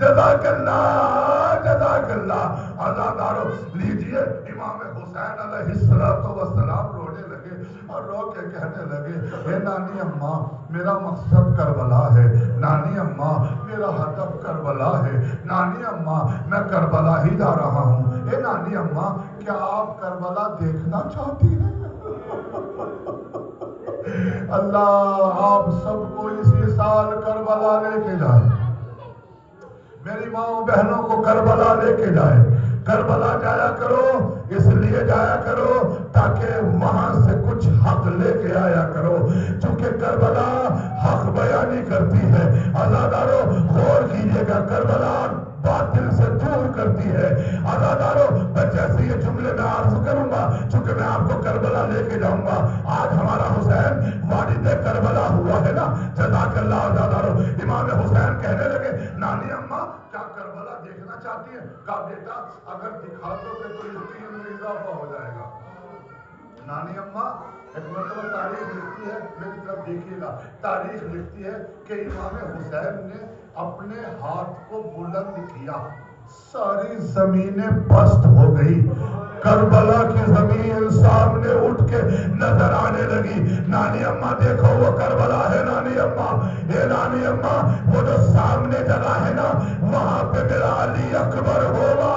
جزاک اللہ، جزاک اللہ۔ آزادارو لیجئے امام حسین علیہ السلام رونے لگے اور رو کے کہنے لگے اے نانی اماں میرا مقصد کربلا ہے، نانی اماں میرا ہدف کربلا ہے، نانی اماں میں کربلا ہی جا رہا ہوں۔ اے نانی اماں کیا آپ کربلا دیکھنا چاہتی ہیں؟ اللہ آپ سب کو اسی سال کربلا لے کے جائے، میری ماں بہنوں کو کربلا لے کے جائے۔ کربلا جایا کرو، اس لیے جایا کرو تاکہ وہاں سے کچھ حق لے کے آیا کرو، چونکہ کربلا حق بیانی کرتی ہے۔ آزادارو غور کیجئے گا، کربلا باطل سے دور کرتی ہے۔ آزادارو میں جیسے یہ جملے میں عرض کروں گا چونکہ میں آپ کو کربلا لے کے جاؤں گا۔ آج ہمارا حسین والد کربلا ہوا ہے نا، جزاک اللہ۔ آزادارو امام حسین کہنے لگے نانی اماں کیا کربلا دیکھنا چاہتی ہیں؟ کہا بیٹا اگر دکھا دو کہ تو یقین میں اضافہ ہو جائے گا۔ نانی اماں ایک مرتبہ تاریخ لکھتی ہے، میری طرف دیکھیے گا، تاریخ لکھتی ہے کہ امام حسین نے اپنے ہاتھ کو بلند کیا، ساری زمینیں پست ہو گئی، کربلا کی زمین سامنے اٹھ کے نظر آنے لگی۔ نانی اماں دیکھو وہ کربلا ہے نانی اماں، اے نانی اماں وہ جو سامنے جگہ ہے نا وہاں پہ میرا علی اکبر ہوگا۔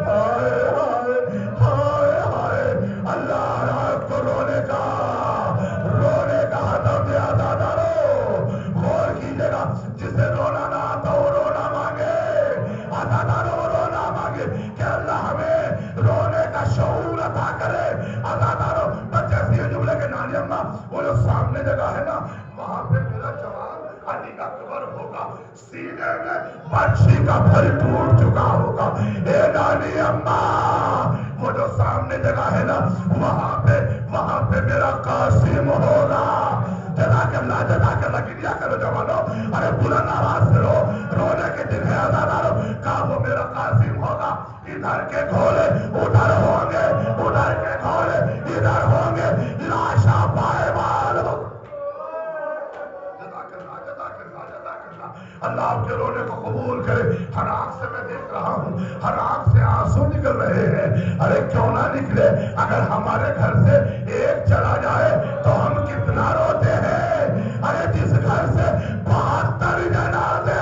ہائے ہائے ہائے ہائے، اللہ رات کو رونے کا حدف دے آزادارو۔ غور کیجئے گا، جسے رونا نہ آتا وہ رونا مانگے، آزادارو رونا مانگے کہ اللہ ہمیں رونے کا شعور عطا کرے۔ آزادارو بچے سے یہ جملے کہ نانی اماں وہ جو سامنے جگہ ہے نا وہاں پہ میرا جوان علی اکبر ہوگا۔ سینے میں بچی کا پھل ٹوٹ چکا ہوگا. اے نانی اماں وہ جو سامنے جگہ ہے نا وہاں پہ میرا قاسم ہوگا. جزاک اللہ جزاک اللہ. گریا کرو جوانو, ارے بلند آواز سے رونے کے دن ہے آزادارو. کہا وہ میرا قاسم ہوگا. ادھر کے گھوڑے ادھر ہوں گے, ادھر کے گھوڑے ادھر ہوں گے, لاشا پائیوان ہوگا. اللہ آپ کے رونے کو قبول کرے. ہر آنکھ سے میں دیکھ رہا ہوں, ہر آنکھ سے آنسو نکل رہے ہیں. ارے کیوں نہ نکلے, اگر ہمارے گھر سے ایک چلا جائے تو ہم کتنا روتے ہیں. ارے جس گھر سے 72 جنازے.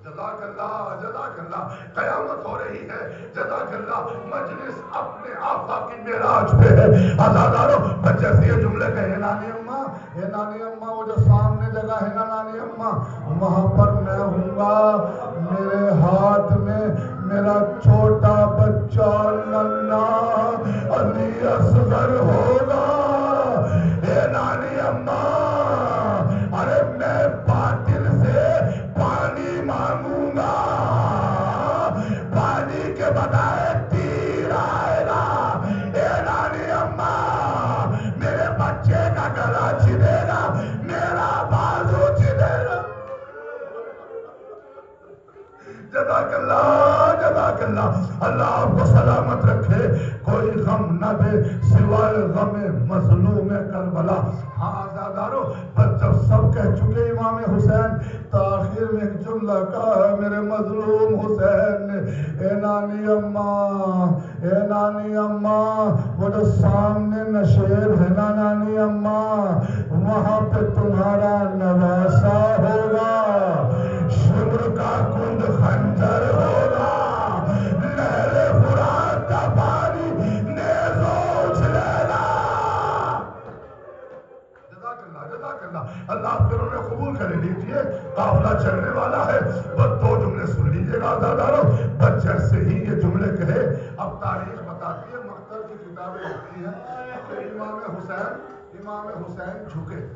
جزاک اللہ جزاک اللہ. قیامت ہو رہی ہے. جزاک اللہ. مجلس اپنے آقا کی معراج پہ ہے. آزادارو بچے سے یہ جملے کہے, نانی اماں, اے نانی اماں وہ جو سامنے جگہ ہے نا نانی اماں, وہاں پر میں ہوں گا. میرے ہاتھ میں میرا چھوٹا بچہ ننا علی اصغر ہوگا. اے نانی اماں, ارے میں باطل سے پانی مانگوں گا, پانی کے بجائے تیر آئے گا. اے نانی اماں میرے بچے کا گلا چھدے گا, میرا بازو چھدے گا. جزاک اللہ جزاک اللہ. اللہ آپ کو سلامت رکھے, کوئی غم نہ دے سوائے غم مظلوم کربلا. ہاں آزادارو, بس جب سب کہہ چکے امام حسین, تاخیر میں ایک جملہ کہا میرے مظلوم حسین نے. اے نانی اماں, اے نانی اماں وہ جو سامنے نشیب ہے نا نانی اماں, وہاں پہ تمہارا نواسا ہوگا. شمر کا کند خنجر ہوگا, نہر فرات کا پانی نیزو اچھلے گا. جزاک اللہ جزاک اللہ. اللہ آپ کے انہوں نے قبول کر لیجیے. قافلہ چلنے والا ہے, بس 2 جملے سن لیجیے گا آزادارو. بس جیسے ہی یہ جملے کہے, اب تاریخ بتاتی ہے, مختر کی کتابیں ہوتی ہیں, امام حسین جھکے.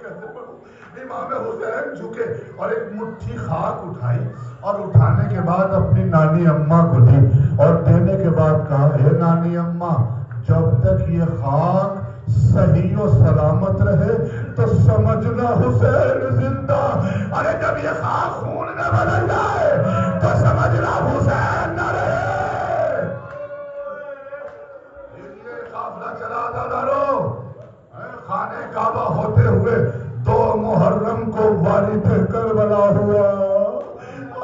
کیسے پڑھوں. امام حسین جھکے اور ایک مٹھی خاک اٹھائی, اور اٹھانے کے بعد اپنی نانی اماں کو دی, اور دینے کے بعد کہا, اے نانی اماں جب تک یہ خاک صحیح و سلامت رہے تو سمجھنا حسین زندہ. ارے جب یہ خاک خون میں بدل جائے تو سمجھنا حسین نہ رہے. یہ قافلہ چلا دادارو. خانہ کعبہ ہوتے ہوئے 2 محرم کو والد کربلا ہوا.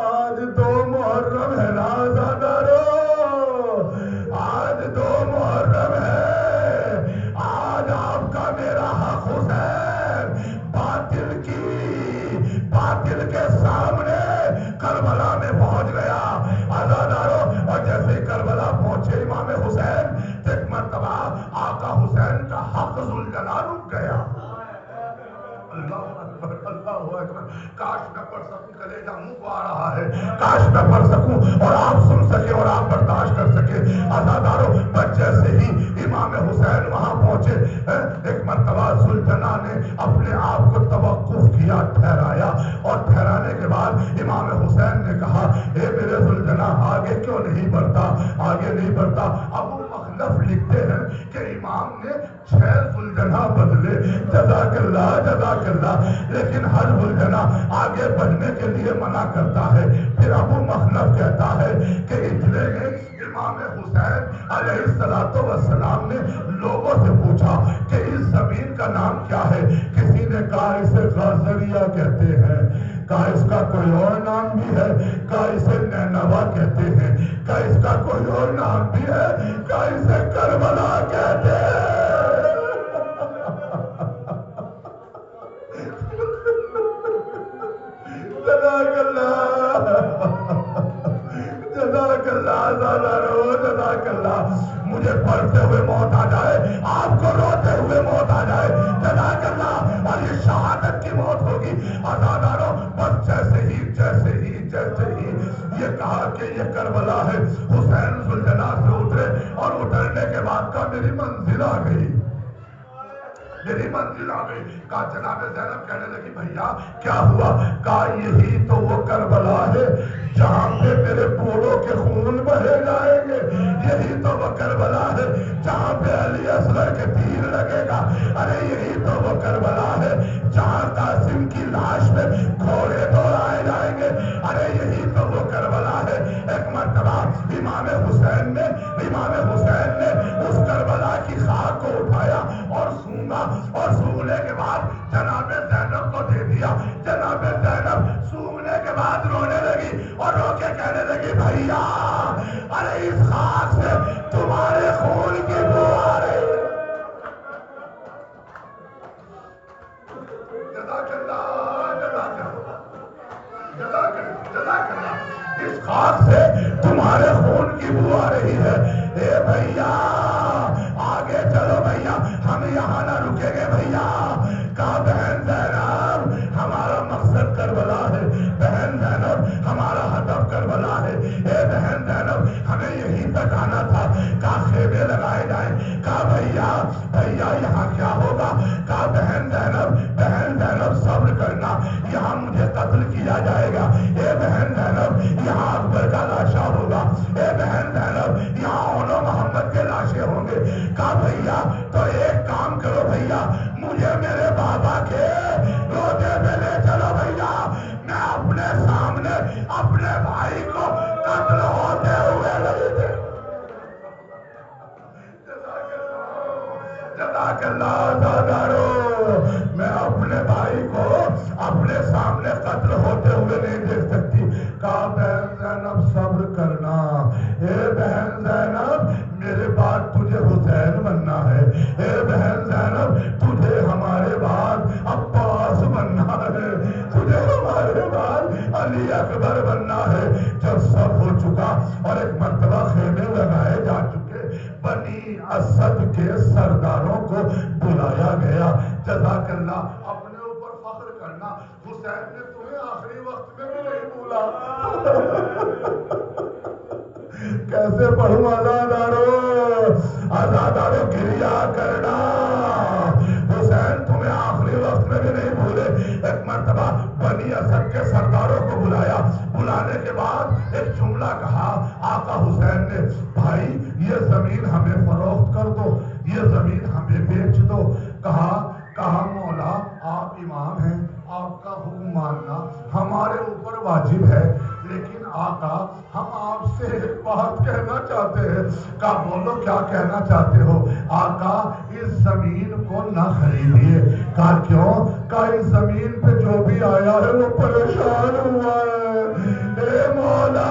آج 2 محرم ہے نا آزادارو, آج 2 محرم ہے. آج آپ کا میرا حق حسین باطل کے سامنے کربلا میں پہنچ گیا. آزادارو, اور جیسے کربلا پہنچے امام حسین, ایک مرتبہ آقا حسین کا حق ذوالجلال رک گیا. اللہ اکبر اللہ اکبر. کاش میں پڑھ سکوں, کلیجہ منہ کو آ رہا ہے, کاش میں پڑھ سکوں اور آپ سن سکے اور آپ برداشت کر سکے. آزادارو, بس جیسے ہی امام حسین وہاں پہنچے, ایک مرتبہ ذوالجنا نے اپنے آپ کو توقف کیا, ٹھہرایا, اور ٹھہرانے کے بعد امام حسین نے کہا, اے میرے ذوالجنا آگے کیوں نہیں بڑھتا, آگے نہیں بڑھتا. ابو مخلف لکھتے ہیں کہ امام نے 6 ذوالجنا بدلے. جزاک اللہ جزاک اللہ. لیکن ہر ذوالجنا آگے بڑھنے کے لیے منع کرتا ہے. پھر ابو مخلف کہتا ہے کہ اتنے میں امام حسین علیہ السلام نے لوگوں سے پوچھا کہ اس زمین کا نام کیا ہے. کسی نے کہا اسے غازریہ کہتے ہیں, کہا اس کا کوئی اور نام بھی ہے, کہا اسے نینوا کہتے ہیں, کہا اس کا کوئی اور نام بھی ہے, کہا اسے کربلا کہتے ہیں. جزاک اللہ جزاک اللہ آزادارو, جزاک اللہ. مجھے پڑھتے ہوئے موت آ جائے, آپ کو روتے ہوئے موت آ جائے, جزاک اللہ. اور یہ شہادت کی موت ہوگی آزادارو. بس جیسے ہی یہ کہا کہ یہ کربلا ہے, حسین ذوالجنا سے اترے, اور اترنے کے بعد کا میری منزل آ گئی. میری منزل آ گئی. کہا جناب زینب کہنے لگی بھیا کیا ہوا؟ کہا یہی تو وہ کربلا ہے جہاں پہ میرے پوروں کے خون بہے جائیں گے. یہی تو وہ کربلا ہے جہاں پہ علی اصغر کے تیر لگے گا. ارے یہی تو وہ کربلا ہے جہاں قاسم کی لاش میں گھوڑے دوڑائے جائیں گے. ارے یہی تو وہ کربلا ہے. ایک مرتبہ امام حسین نے اس کربلا کی خاک کو اٹھایا اور سونگا اور سونگنے کے بعد جناب زینب کو دے دیا. جناب زینب سونگنے کے بعد رونے لگی اور رو کے کہنے لگی بھیا ارے اس خاک سے تمہارے خون کی بو آ رہی ہے. اس خاک سے تمہارے خون کی بو آ رہی ہے. اے بھیا آگے چلو بھیا ہم یہاں نہ رکیں گے بھیا. کہا بہن زینب ہمارا مقصد کربلا ہے. بہن زینب ہمارا ہدف کربلا ہے. اے بہن زینب ہمیں یہیں تک آنا تھا. کہا خیمے لگائے جائیں. کہا بھیا یہاں کیا ہوگا؟ کہا بہن زینب صبر کرنا یہاں مجھے قتل کیا جائے گا. اے بہن زینب یہاں اکبر کا لاشا ہوگا. اے بہن زینب یہاں اولو محمد کے لاشے ہوں گے. کہا بھیا تو ایک کام کرو بھیا مجھے میرے بابا کے روزے میں لے چلو بھیا. میں اپنے سامنے اپنے بھائی کو قتل ہوتے ہوئے نہیں دے. جزاک اللہ دادارو میں اپنے بھائی کو اپنے سامنے قتل ہوتے ہوئے نہیں دیکھ سکتی. کہا بہن زینب صبر کرنا. اے بہن زینب میرے بعد تجھے حسین بننا ہے. اے بہن زینب تجھے ہمارے بعد عباس بننا ہے. تجھے ہمارے بعد علی اکبر بننا ہے. جب سب ہو چکا اور ایک مرتبہ خیمے لگائے جا چکے بنی اسد کے سرداروں کو بلایا گیا. جزاک اللہ اپنے اوپر فخر کرنا. حسین نے تمہیں آخری وقت میں بھی نہیں بولا. کیسے پڑھوں آزادارو گریا کرنا. حسین تمہیں آخری وقت میں بھی نہیں بھولے. ایک مرتبہ بنی اسد کے سرداروں کو بلایا. بلانے کے بعد ایک جملہ کہا آقا حسین نے بھائی یہ زمین ہمیں فروخت کر دو. یہ زمین ہمیں بیچ دو. کہا مولا آپ امام ہیں آپ کا حکم ماننا ہمارے اوپر واجب ہے لیکن آقا ہم آپ سے ایک بات کہنا چاہتے ہیں. کہا بولو کیا کہنا چاہتے ہو؟ آقا اس زمین کو نہ خریدیے. کہا کیوں؟ کہا اس زمین پہ جو بھی آیا ہے وہ پریشان ہوا ہے. اے مولا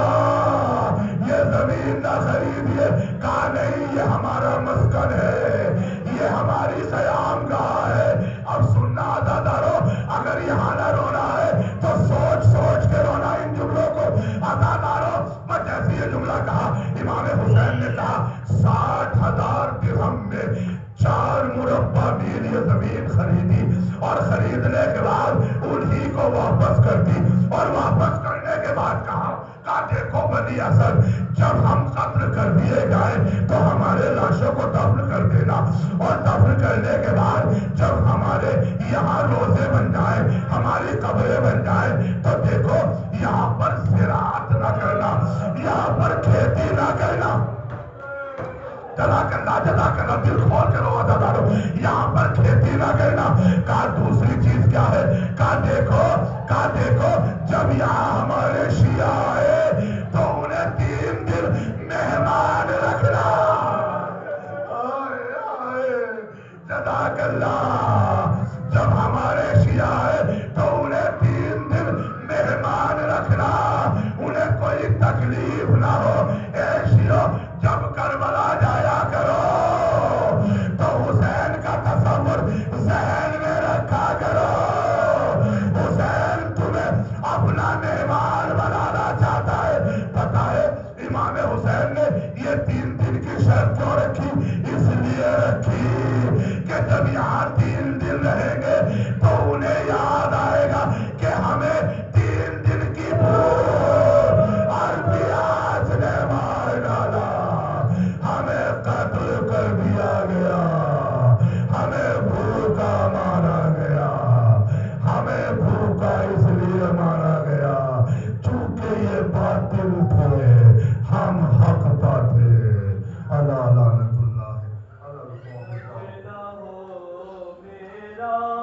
یہ زمین نہ خریدیے. کہا نہیں یہ ہمارا مسکن ہے یہ ہماری قیام گاہ ہے. اب سننا عزادارو اگر یہاں نہ رونا ہے تو سوچ سوچ کے رونا ان جملوں کو. عزادارو میں جیسے یہ جملہ کہا امام حسین نے کہا 60,000 درہم میں 4 مربع میل یہ زمین خریدی اور خریدنے کے بعد انہی کو واپس کر دی. اور واپس کرنے کے بعد کہا دیکھو بنی اسد جب ہم قتل کر دیے جائیں تو ہمارے لاشوں کو دفن کر دینا اور دفن کرنے کے بعد جب ہمارے یہاں روزے بن جائیں ہماری قبریں بن جائیں تو دیکھو یہاں پر زراعت نہ کرنا یہاں پر کھیتی نہ کرنا. جزاک اللہ دل کھول کے رو عزادارو یہاں پر کھیتی نہ کرنا. کہا دوسری چیز کیا ہے؟ کہا دیکھو جب یہاں ہمارے شیعہ آئے تو انہیں 3 دن مہمان رکھنا. جزاک اللہ جب ہمارے شیعہ آئے تو انہیں 3 دن مہمان رکھنا انہیں کوئی تکلیف نہ ہو. اے شیعہ جب کربلا جایا کرو تو حسین کا تصور ذہن میں رکھا کرو. حسین تمہیں اپنا مہمان بنانا چاہتا ہے. پتہ ہے امام حسین نے یہ 3 دن کی شرط کیوں رکھی؟ اس لیے رکھی کہ جب یہاں 3 دن رہیں گے تو انہیں یاد آئے گا کہ ہمیں 3 دن کی بھوک اور پیاس نے مار ڈالا. ہمیں قتل کر دیا گیا ہمیں بھوک میرا